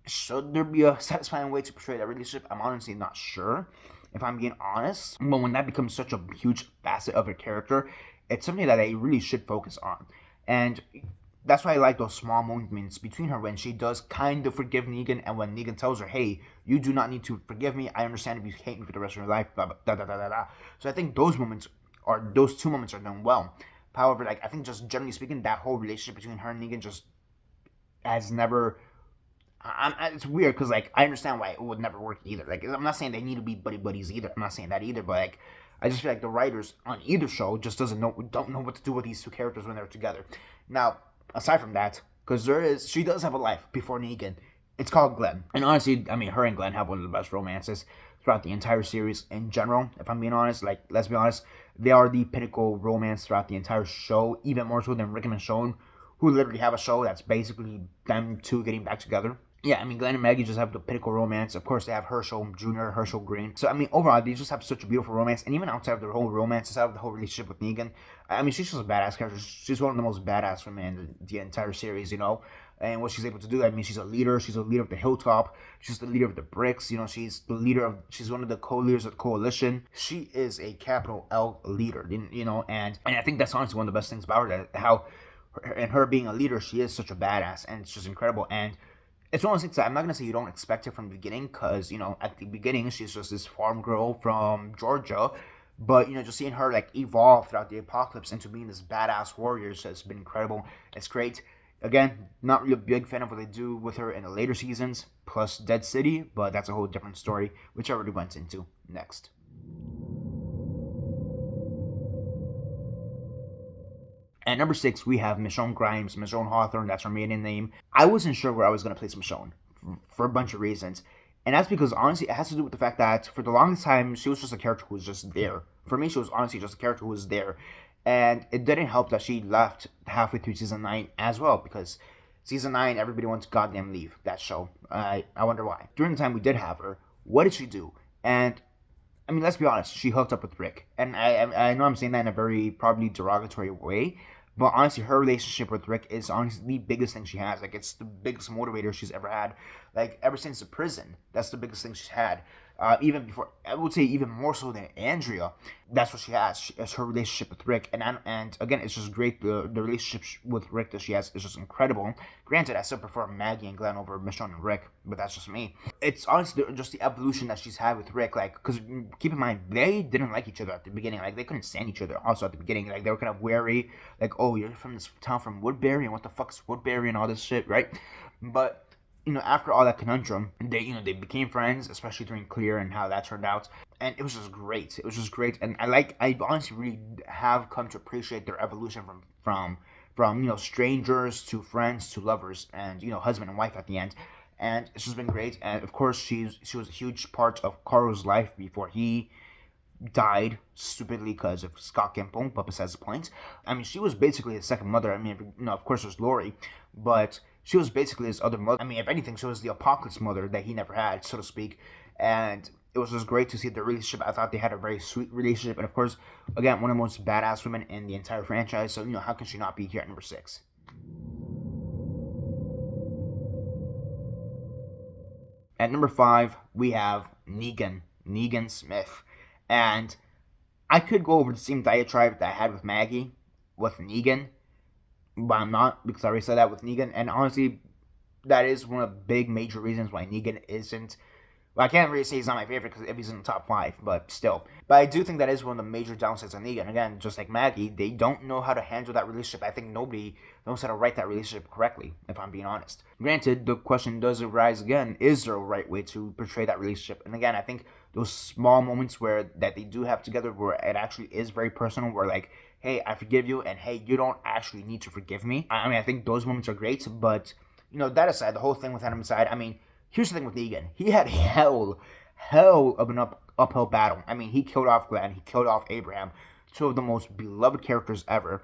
should there be a satisfying way to portray that relationship? I'm honestly not sure, if I'm being honest. But when that becomes such a huge facet of her character, it's something that they really should focus on. And that's why I like those small moments between her when she does kind of forgive Negan, and when Negan tells her, hey, you do not need to forgive me. I understand if you hate me for the rest of your life, blah, blah, da, da, da, da, da. So I think those 2 moments are done well. However, I think just generally speaking, that whole relationship between her and Negan just has never... it's weird because I understand why it would never work either. I'm not saying they need to be buddies either. I'm not saying that either. But I just feel like the writers on either show just don't know what to do with these 2 characters when they're together. Now, aside from that, because she does have a life before Negan. It's called Glenn, and honestly, I mean, her and Glenn have one of the best romances throughout the entire series in general. If I'm being honest, let's be honest, they are the pinnacle romance throughout the entire show, even more so than Rick and Michonne, who literally have a show that's basically them 2 getting back together. yeah, I mean, Glenn and Maggie just have the pinnacle romance. Of course, they have Herschel Jr., Herschel Green. So, I mean, overall, they just have such a beautiful romance. And even outside of their whole romance, outside of the whole relationship with Negan, I mean, she's just a badass character. She's one of the most badass women in the entire series, you know? And what she's able to do, I mean, she's a leader. She's a leader of the Hilltop. She's the leader of the Bricks. You know, she's one of the co-leaders of the coalition. She is a capital L leader, you know? And I think that's honestly one of the best things about her, that how, and her being a leader, she is such a badass. And it's just incredible. And it's one of those things that I'm not gonna say you don't expect it from the beginning, because you know at the beginning she's just this farm girl from Georgia, but you know just seeing her like evolve throughout the apocalypse into being this badass warrior has been incredible. It's great. Again, not really a big fan of what they do with her in the later seasons, plus Dead City, but that's a whole different story, which I already went into next. At number 6, we have Michonne Grimes, Michonne Hawthorne, that's her maiden name. I wasn't sure where I was going to place Michonne for a bunch of reasons. And that's because, honestly, it has to do with the fact that for the longest time, she was just a character who was just there. For me, she was honestly just a character who was there. And it didn't help that she left halfway through season 9 as well, because season 9, everybody wants to goddamn leave that show. I wonder why. During the time we did have her, what did she do? And I mean, let's be honest. She hooked up with Rick, and I know I'm saying that in a very probably derogatory way, but honestly, her relationship with Rick is honestly the biggest thing she has. Like, it's the biggest motivator she's ever had. Like, ever since the prison, that's the biggest thing she's had. Even before, I would say even more so than Andrea. That's what she has. It's her relationship with Rick, and again, it's just great. The relationship with Rick that she has is just incredible. Granted, I still prefer Maggie and Glenn over Michonne and Rick, but that's just me. It's honestly just the evolution that she's had with Rick. Like, because keep in mind, they didn't like each other at the beginning. Like, they couldn't stand each other. Also at the beginning, like they were kind of wary. Like, oh, you're from this town from Woodbury, and what the fuck's Woodbury and all this shit, right? But you know, after all that conundrum, they became friends, especially during Clear and how that turned out, and it was just great. It was just great, and I honestly really have come to appreciate their evolution from you know strangers to friends to lovers, and you know husband and wife at the end, and it's just been great. And of course, she was a huge part of Carl's life before he died stupidly because of Scott Gimple, but besides the point. I mean, she was basically his second mother. I mean, you know, of course, there's Lori, but she was basically his other mother. I mean, if anything, she was the apocalypse mother that he never had, so to speak. And it was just great to see their relationship. I thought they had a very sweet relationship. And of course, again, one of the most badass women in the entire franchise. So, you know, how can she not be here at number 6? At number 5, we have Negan Smith. And I could go over the same diatribe that I had with Maggie, with Negan, but I'm not, because I already said that with Negan. And honestly, that is one of the big major reasons why Negan isn't. Well, I can't really say he's not my favorite because if he's in the top 5, but still. But I do think that is one of the major downsides of Negan. Again, just like Maggie, they don't know how to handle that relationship. I think nobody knows how to write that relationship correctly, if I'm being honest. Granted, the question does arise again, is there a right way to portray that relationship? And again, I think those small moments where that they do have together where it actually is very personal, where like, hey, I forgive you, and hey, you don't actually need to forgive me. I mean, I think those moments are great, but, you know, that aside, the whole thing with him aside, I mean, here's the thing with Negan. He had hell of an uphill battle. I mean, he killed off Glenn. He killed off Abraham. Two of the most beloved characters ever.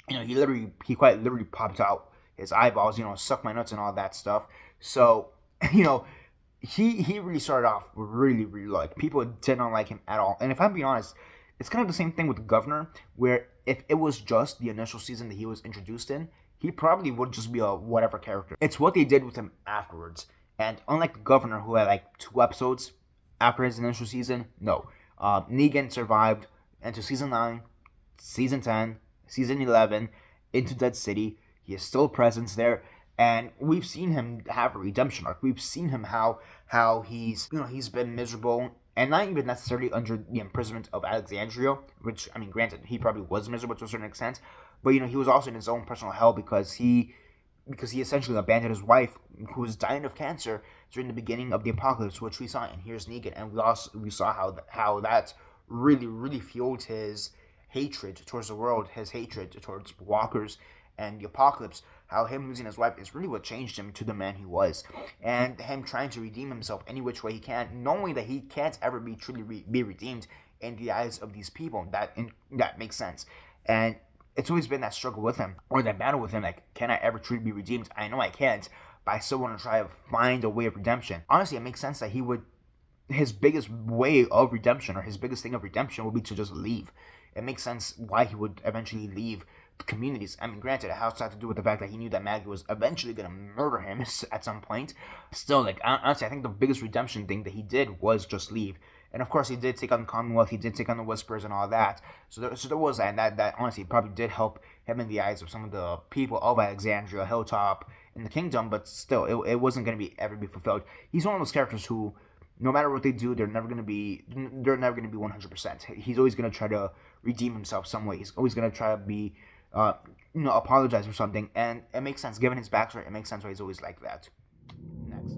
You know, he quite literally popped out his eyeballs, you know, sucked my nuts and all that stuff. So, you know, he really started off really like people did not like him at all. And if I'm being honest, it's kind of the same thing with the governor, where if it was just the initial season that he was introduced in, he probably would just be a whatever character. It's what they did with him afterwards. And unlike the governor, who had like 2 episodes after his initial season, no. Negan survived into season 9, season 10, season 11, into Dead City. He is still present there. And we've seen him have a redemption arc. We've seen him how he's, you know, he's been miserable, and not even necessarily under the imprisonment of Alexandria, which, I mean, granted, he probably was miserable to a certain extent, but, you know, he was also in his own personal hell because he essentially abandoned his wife, who was dying of cancer during the beginning of the apocalypse, which we saw in Here's Negan, and we saw how that really fueled his hatred towards the world, his hatred towards walkers and the apocalypse. How him losing his wife is really what changed him to the man he was, and him trying to redeem himself any which way he can, knowing that he can't ever be truly be redeemed in the eyes of these people. That makes sense, and it's always been that struggle with him, or that battle with him. Like, can I ever truly be redeemed? I know I can't, but I still want to try to find a way of redemption. Honestly, it makes sense that he would, his biggest way of redemption, or his biggest thing of redemption, would be to just leave. It makes sense why he would eventually leave the communities. I mean, granted, it has to do with the fact that he knew that Maggie was eventually going to murder him at some point. Still, like, honestly, I think the biggest redemption thing that he did was just leave. And of course, he did take on the Commonwealth, he did take on the Whispers and all that. So there was that, and that honestly probably did help him in the eyes of some of the people of Alexandria, Hilltop, in the kingdom, but still, it wasn't going to ever be fulfilled. He's one of those characters who, no matter what they do, they're never going to be 100%. He's always going to try to redeem himself some way. He's always going to try to be, apologize for something, and it makes sense. Given his backstory, it makes sense why he's always like that. Next.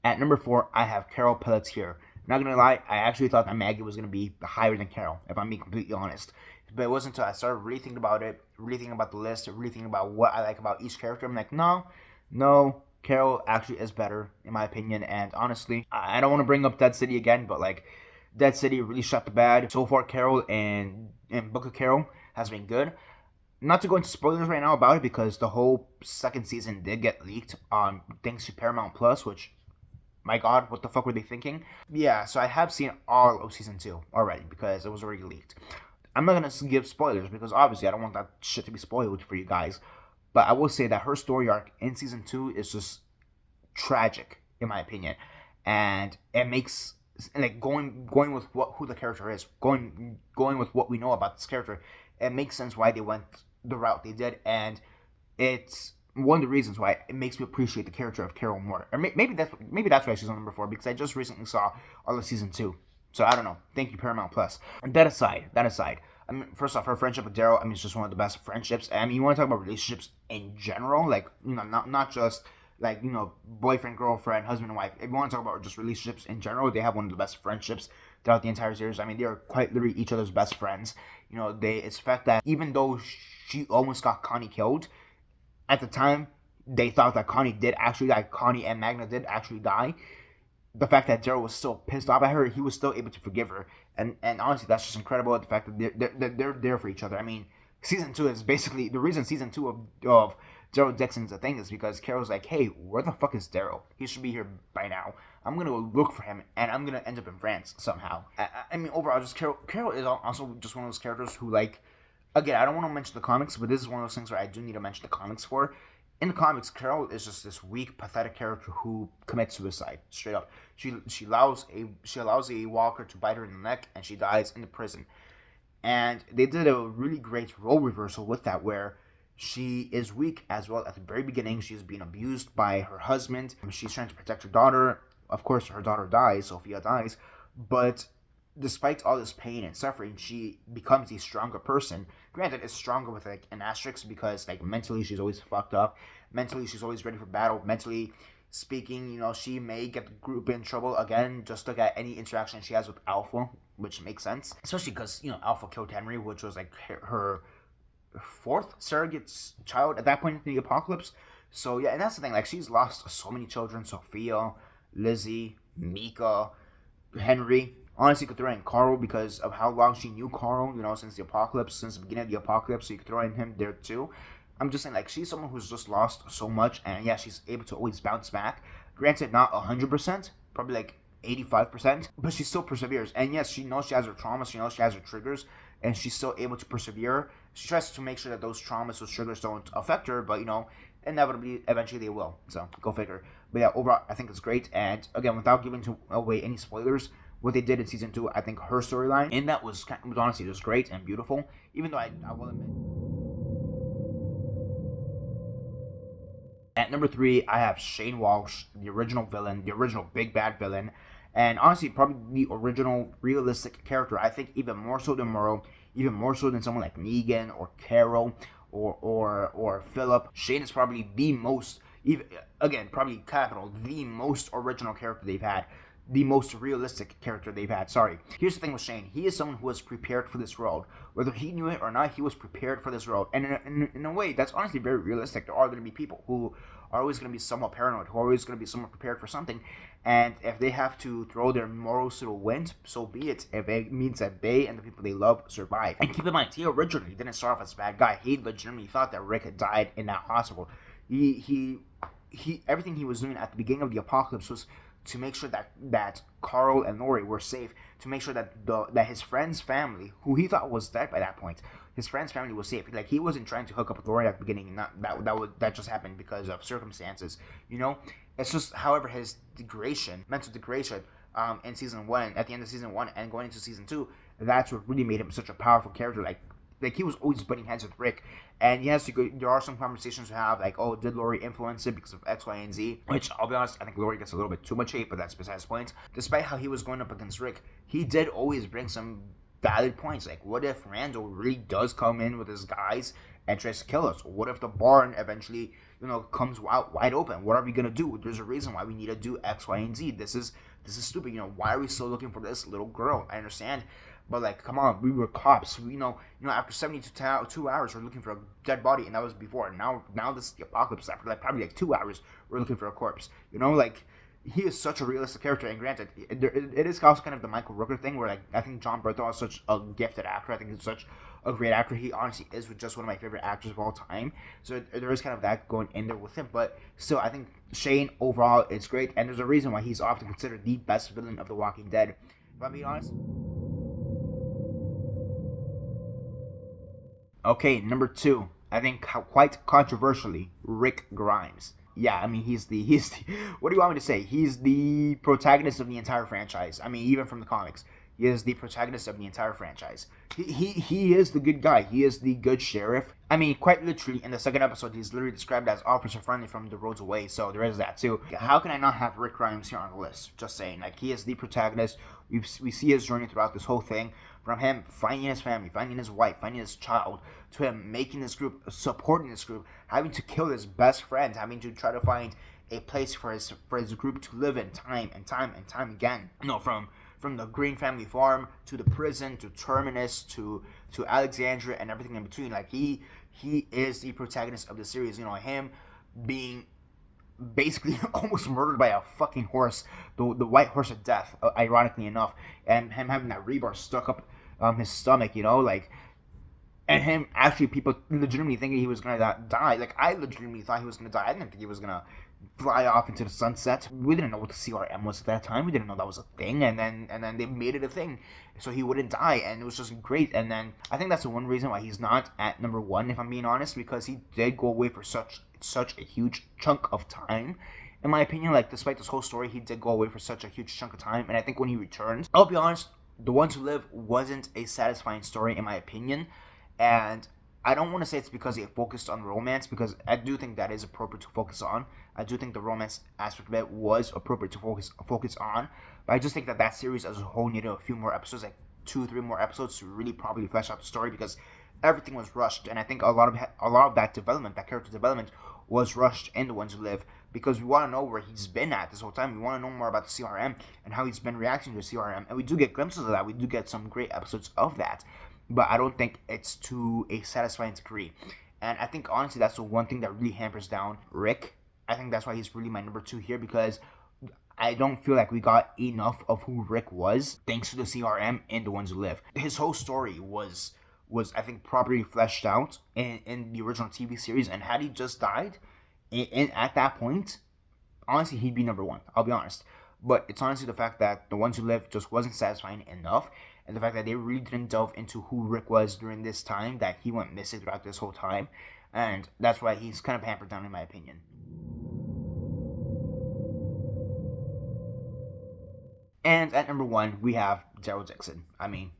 At number 4, I have Carol Pelletier. Not gonna lie, I actually thought that Maggie was gonna be higher than Carol, if I'm being completely honest. But it wasn't until I started really thinking about it, really thinking about the list, really thinking about what I like about each character. I'm like, no, Carol actually is better, in my opinion. And honestly, I don't want to bring up Dead City again, but like, Dead City really shot the bed. So far, Carol and Book of Carol has been good. Not to go into spoilers right now about it, because the whole second season did get leaked on thanks to Paramount Plus, which, my God, what the fuck were they thinking? Yeah, so I have seen all of season 2 already because it was already leaked. I'm not gonna give spoilers because obviously I don't want that shit to be spoiled for you guys. But I will say that her story arc in season 2 is just tragic, in my opinion, and it makes, like, going with who the character is, going with what we know about this character, it makes sense why they went the route they did, and it's one of the reasons why it makes me appreciate the character of Carol more. Or maybe that's why she's on number 4, because I just recently saw all of season 2. So I don't know. Thank you, Paramount Plus. And that aside, I mean, first off, her friendship with Daryl, I mean, it's just one of the best friendships. I mean, you want to talk about relationships in general, like, not just like, boyfriend, girlfriend, husband, and wife. If you want to talk about just relationships in general, they have one of the best friendships throughout the entire series. I mean, they are quite literally each other's best friends. It's the fact that even though she almost got Connie killed, at the time, they thought that Connie did actually die. Connie and Magna did actually die. The fact that Daryl was still pissed off at her, he was still able to forgive her. And honestly, that's just incredible. The fact that they're there for each other. I mean, season 2 is basically the reason season 2 of Daryl Dixon's a thing is because Carol's like, hey, where the fuck is Daryl? He should be here by now. I'm gonna go look for him, and I'm gonna end up in France somehow. I mean, overall, just Carol is also just one of those characters who, like, again, I don't want to mention the comics, but this is one of those things where I do need to mention the comics for. In the comics, Carol is just this weak, pathetic character who commits suicide, straight up. She allows a walker to bite her in the neck, and she dies in the prison. And they did a really great role reversal with that, where she is weak as well. At the very beginning, she's being abused by her husband. She's trying to protect her daughter. Of course, her daughter dies, Sophia dies, but despite all this pain and suffering, she becomes a stronger person. Granted, it's stronger with, like, an asterisk, because, like, mentally she's always fucked up. Mentally she's always ready for battle. Mentally speaking, she may get the group in trouble again. Just look at any interaction she has with Alpha, which makes sense. Especially because, Alpha killed Henry, which was, like, her 4th surrogate child at that point in the apocalypse. So, yeah, and that's the thing. Like, she's lost so many children. Sophia, Lizzie, Mika, Henry. Honestly, you could throw in Carl because of how long she knew Carl, since the apocalypse, since the beginning of the apocalypse, so you could throw in him there too. I'm just saying, like, she's someone who's just lost so much, and yeah, she's able to always bounce back. Granted, not 100%, probably like 85%, but she still perseveres. And yes, she knows she has her traumas, she knows she has her triggers, and she's still able to persevere. She tries to make sure that those traumas, those triggers don't affect her, but, inevitably, eventually they will. So, go figure. But yeah, overall, I think it's great, and again, without giving away any spoilers, what they did in season 2, I think her storyline in that was honestly just great and beautiful. Even though I will admit. At number 3, I have Shane Walsh, the original villain, the original big bad villain, and honestly, probably the original realistic character. I think even more so than Merle, even more so than someone like Negan or Carol or Philip. Shane is probably the most, even again, probably capital, the most original character they've had. the most realistic character they've had. Sorry. Here's the thing with Shane. He is someone who was prepared for this role. Whether he knew it or not, he was prepared for this role. And in a way, that's honestly very realistic. There are going to be people who are always going to be somewhat paranoid, who are always going to be somewhat prepared for something. And if they have to throw their morals to the wind, so be it. If it means that they and the people they love survive. And keep in mind, he originally didn't start off as a bad guy. He legitimately thought that Rick had died in that hospital. He everything he was doing at the beginning of the apocalypse was to make sure that Carl and Lori were safe, to make sure that that his friend's family, who he thought was dead by that point, his friend's family was safe. Like, he wasn't trying to hook up with Lori at the beginning. Not that just happened because of circumstances. You know, it's just, however, his mental degradation, in season 1, at the end of season 1 and going into season 2, that's what really made him such a powerful character. Like he was always butting heads with Rick, and he has to go. There are some conversations to have, like, oh, did Lori influence it because of X, Y, and Z? Which, I'll be honest, I think Lori gets a little bit too much hate, but that's besides the point. Despite how he was going up against Rick, he did always bring some valid points. Like, what if Randall really does come in with his guys and tries to kill us? What if the barn eventually, comes out wide open? What are we gonna do? There's a reason why we need to do X, Y, and Z. This is stupid. Why are we still looking for this little girl? I understand. But, like, come on, we were cops. After 72 hours, we're looking for a dead body, and that was before. Now this is the apocalypse. After, probably 2 hours, we're looking for a corpse. He is such a realistic character, and granted, it is also kind of the Michael Rooker thing, where, I think John Berthel is such a gifted actor. I think he's such a great actor. He honestly is just one of my favorite actors of all time. So there is kind of that going in there with him. But still, I think Shane, overall, is great, and there's a reason why he's often considered the best villain of The Walking Dead. If I'm being honest. Okay, number 2. I think quite controversially, Rick Grimes. Yeah, I mean, he's the what do you want me to say? He's the protagonist of the entire franchise. I mean, even from the comics, he is the protagonist of the entire franchise. He is the good guy. He is the good sheriff. I mean, quite literally, in the second episode, he's literally described as Officer Friendly from The Roads Away, so there is that too. How can I not have Rick Grimes here on the list? Just saying. He is the protagonist. We see his journey throughout this whole thing, from him finding his family, finding his wife, finding his child, to him making this group, supporting this group, having to kill his best friend, having to try to find a place for his group to live in time and time again. From the Green family farm to the prison to Terminus to Alexandria and everything in between. He is the protagonist of the series. Him being basically almost murdered by a fucking horse, the white horse of death, ironically enough, and him having that rebar stuck up his stomach, and him actually, people legitimately thinking he was gonna die. I legitimately thought he was gonna die. I didn't think he was gonna fly off into the sunset. We didn't know what the CRM was at that time. We didn't know that was a thing, and then they made it a thing so he wouldn't die, and it was just great. And then I think that's the one reason why he's not at number 1, if I'm being honest, because he did go away for such a huge chunk of time. In my opinion, despite this whole story, he did go away for such a huge chunk of time, and I think when he returns, I'll be honest, The Ones Who Live wasn't a satisfying story in my opinion, and I don't want to say it's because it focused on romance, because I do think that is appropriate to focus on. I do think the romance aspect of it was appropriate to focus on, but I just think that series as a whole needed a few more episodes, 2-3 more episodes, to really probably flesh out the story, because everything was rushed, and I think a lot of that development, that character development, was rushed in The Ones Who Live, because we want to know where he's been at this whole time. We want to know more about the CRM and how he's been reacting to the CRM, and we do get glimpses of that. We do get some great episodes of that, but I don't think it's to a satisfying degree. And I think, honestly, that's the one thing that really hampers down Rick. I think that's why he's really my number 2 here, because I don't feel like we got enough of who Rick was thanks to the CRM in The Ones Who Live. His whole story was I think properly fleshed out in the original TV series, and had he just died at that point, honestly, he'd be number 1. I'll be honest. But it's honestly the fact that The Ones Who Live just wasn't satisfying enough, and the fact that they really didn't delve into who Rick was during this time, that he went missing throughout this whole time, and that's why he's kind of hampered down, in my opinion. And at number 1, we have Daryl Dixon. I mean,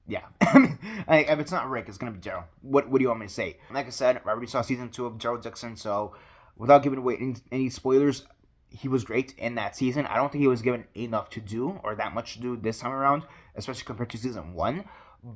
yeah. If it's not Rick, it's going to be Daryl. What do you want me to say? Like I said, I already saw season 2 of Daryl Dixon, so without giving away any spoilers, he was great in that season. I don't think he was given enough to do, or that much to do this time around, especially compared to season 1.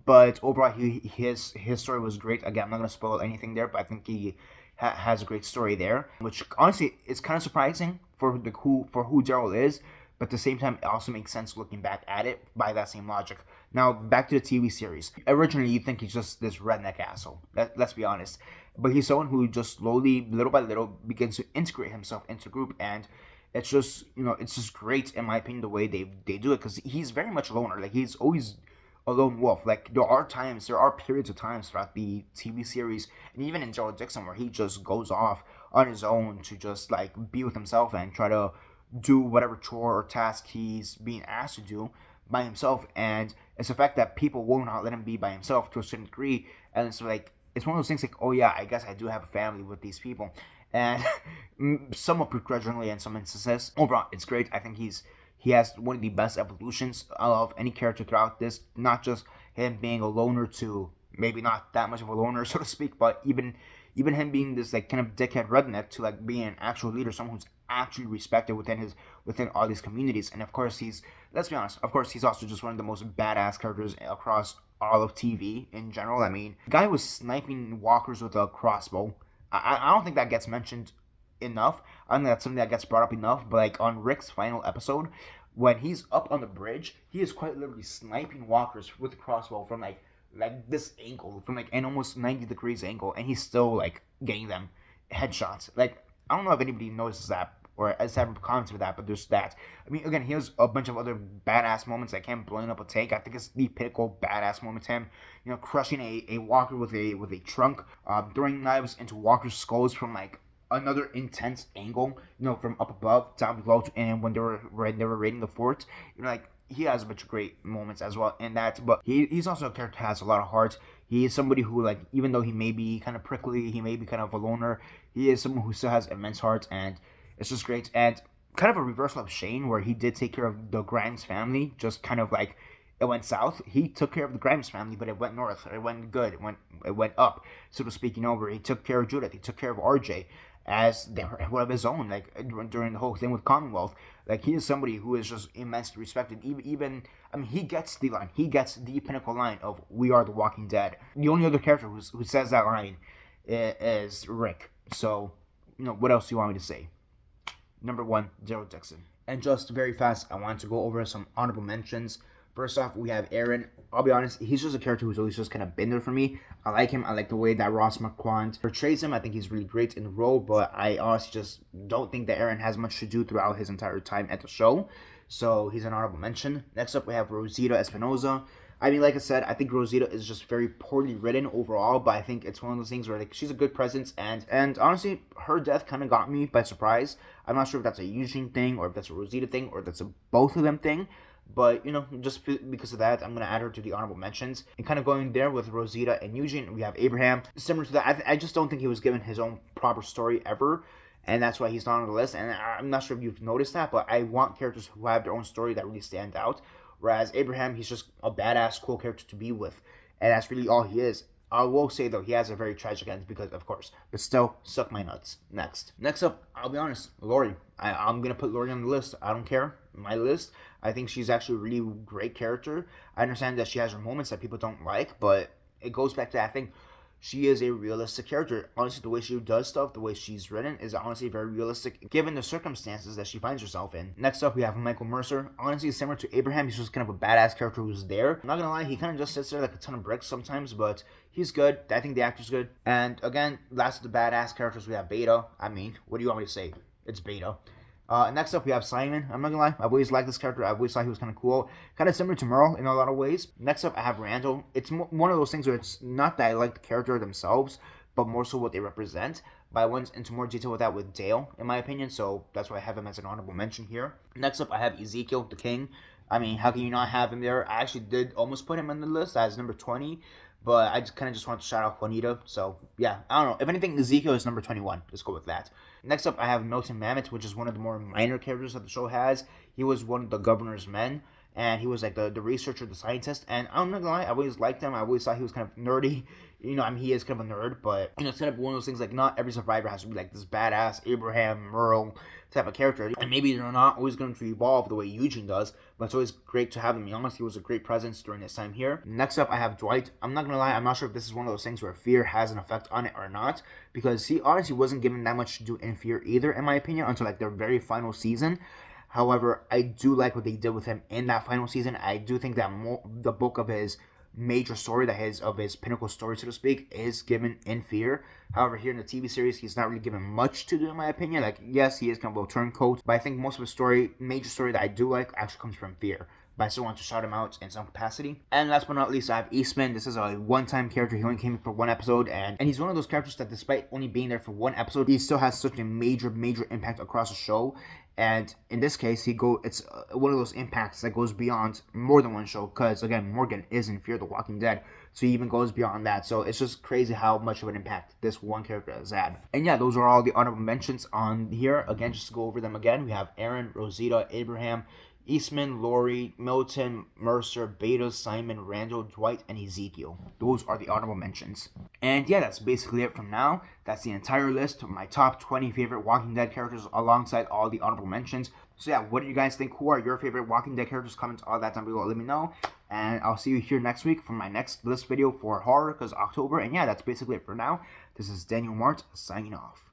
But overall, his story was great. Again, I'm not going to spoil anything there, but I think he has a great story there, which honestly is kind of surprising for who Daryl is, but at the same time, it also makes sense looking back at it by that same logic. Now, back to the TV series. Originally, you think he's just this redneck asshole. Let's be honest. But he's someone who just slowly, little by little, begins to integrate himself into the group, and it's just, it's just great, in my opinion, the way they do it, because he's very much a loner. Like, he's always a lone wolf. Like, there are periods of times throughout the TV series, and even in Joe Dixon, where he just goes off on his own to just, like, be with himself and try to do whatever chore or task he's being asked to do by himself. And it's the fact that people will not let him be by himself to a certain degree, and it's like, it's one of those things like, oh yeah, I guess I do have a family with these people. And somewhat begrudgingly in some instances. Overall, it's great. I think he has one of the best evolutions of any character throughout this. Not just him being a loner to maybe not that much of a loner, so to speak, but even him being this like kind of dickhead redneck to like being an actual leader, someone who's actually respected within all these communities. And of course, let's be honest, of course, he's also just one of the most badass characters across all of TV in general. I mean, the guy was sniping walkers with a crossbow. I don't think that gets mentioned enough. I don't think that's something that gets brought up enough. But like on Rick's final episode, when he's up on the bridge, he is quite literally sniping walkers with a crossbow from like this angle, from like an almost 90 degrees angle, and he's still like getting them headshots. Like, I don't know if anybody notices that or has ever commented that, but there's that. I mean, again, he has a bunch of other badass moments, like him blowing up a tank. I think it's the pinnacle badass moment. Him, crushing a walker with a trunk, throwing knives into walkers' skulls from like another intense angle, from up above, down below, and when they were raiding the fort, like, he has a bunch of great moments as well in that. But he's also a character that has a lot of heart. He is somebody who, like, even though he may be kind of prickly, he may be kind of a loner, he is someone who still has immense heart, and it's just great. And kind of a reversal of Shane, where he did take care of the Grimes family, just kind of like it went south. He took care of the Grimes family, but it went north. It went good. It went up, so to speak. Where he took care of Judith, he took care of RJ as they were one of his own. Like during the whole thing with Commonwealth, like he is somebody who is just immensely respected. Even I mean, he gets the line. He gets the pinnacle line of "We are the Walking Dead." The only other character who says that line is Rick. So, what else do you want me to say? Number 1, Daryl Dixon. And just very fast, I wanted to go over some honorable mentions. First off, we have Aaron. I'll be honest, he's just a character who's always just kind of been there for me. I like him. I like the way that Ross Marquand portrays him. I think he's really great in the role, but I honestly just don't think that Aaron has much to do throughout his entire time at the show. So he's an honorable mention. Next up, we have Rosita Espinosa. I mean, like I said, I think Rosita is just very poorly written overall, but I think it's one of those things where like she's a good presence, and honestly, her death kind of got me by surprise. I'm not sure if that's a Eugene thing, or if that's a Rosita thing, or if that's a both of them thing, but just because of that, I'm going to add her to the honorable mentions. And kind of going there with Rosita and Eugene, we have Abraham. Similar to that, I just don't think he was given his own proper story ever, and that's why he's not on the list. And I'm not sure if you've noticed that, but I want characters who have their own story that really stand out. Whereas Abraham, he's just a badass, cool character to be with. And that's really all he is. I will say, though, he has a very tragic end because, of course. But still, suck my nuts. Next up, I'll be honest, Lori. I'm going to put Lori on the list. I don't care. My list. I think she's actually a really great character. I understand that she has her moments that people don't like, but it goes back to that thing. She is a realistic character. Honestly, the way she does stuff, the way she's written, is honestly very realistic, given the circumstances that she finds herself in. Next up, we have Michael Mercer. Honestly, similar to Abraham, he's just kind of a badass character who's there. I'm not gonna lie, he kind of just sits there like a ton of bricks sometimes, but he's good. I think the actor's good. And again, last of the badass characters, we have Beta. I mean, what do you want me to say? It's Beta. Next up, we have Simon. I'm not gonna lie, I've always liked this character. I've always thought he was kind of cool. Kind of similar to Merle in a lot of ways. Next up, I have Randall. It's one of those things where it's not that I like the character themselves, but more so what they represent. But I went into more detail with that with Dale, in my opinion, so that's why I have him as an honorable mention here. Next up, I have Ezekiel, the King. I mean, how can you not have him there? I actually did almost put him on the list as number 20, but I just kind of want to shout out Juanita. So, yeah, I don't know. If anything, Ezekiel is number 21. Let's go with that. Next up, I have Milton Mamet, which is one of the more minor characters that the show has. He was one of the governor's men, and he was like the researcher, the scientist. And I'm not gonna lie, I always liked him. I always thought he was kind of nerdy. I mean, he is kind of a nerd, but it's kind of one of those things like not every survivor has to be like this badass Abraham, Merle type of character. And maybe they're not always going to evolve the way Eugene does, but it's always great to have him. Honestly, he was a great presence during his time here. Next up, I have Dwight. I'm not gonna lie, I'm not sure if this is one of those things where fear has an effect on it or not, because he honestly wasn't given that much to do in fear either, in my opinion, until like their very final season. However, I do like what they did with him in that final season. I do think that the bulk of his major story, of his pinnacle story, so to speak, is given in Fear. However, here in the TV series, he's not really given much to do, in my opinion. Like, yes, he is kind of a turncoat, but I think most of his story, major story that I do like, actually comes from Fear. But I still want to shout him out in some capacity. And last but not least, I have Eastman. This is a one-time character. He only came in for one episode, and he's one of those characters that, despite only being there for one episode, he still has such a major impact across the show. And in this case, it's one of those impacts that goes beyond more than one show, because again, Morgan is in Fear the Walking Dead, so he even goes beyond that. So it's just crazy how much of an impact this one character has had. And yeah, those are all the honorable mentions on here. Again, just to go over them again, we have Aaron, Rosita, Abraham, Eastman, Laurie, Milton, Mercer, Beta, Simon, Randall, Dwight, and Ezekiel. Those are the honorable mentions. And yeah, that's basically it from now. That's the entire list of my top 20 favorite Walking Dead characters alongside all the honorable mentions. So yeah, what do you guys think? Who are your favorite Walking Dead characters? Comment all that down below. Let me know. And I'll see you here next week for my next list video for horror, because October. And yeah, that's basically it for now. This is Daniel Mart signing off.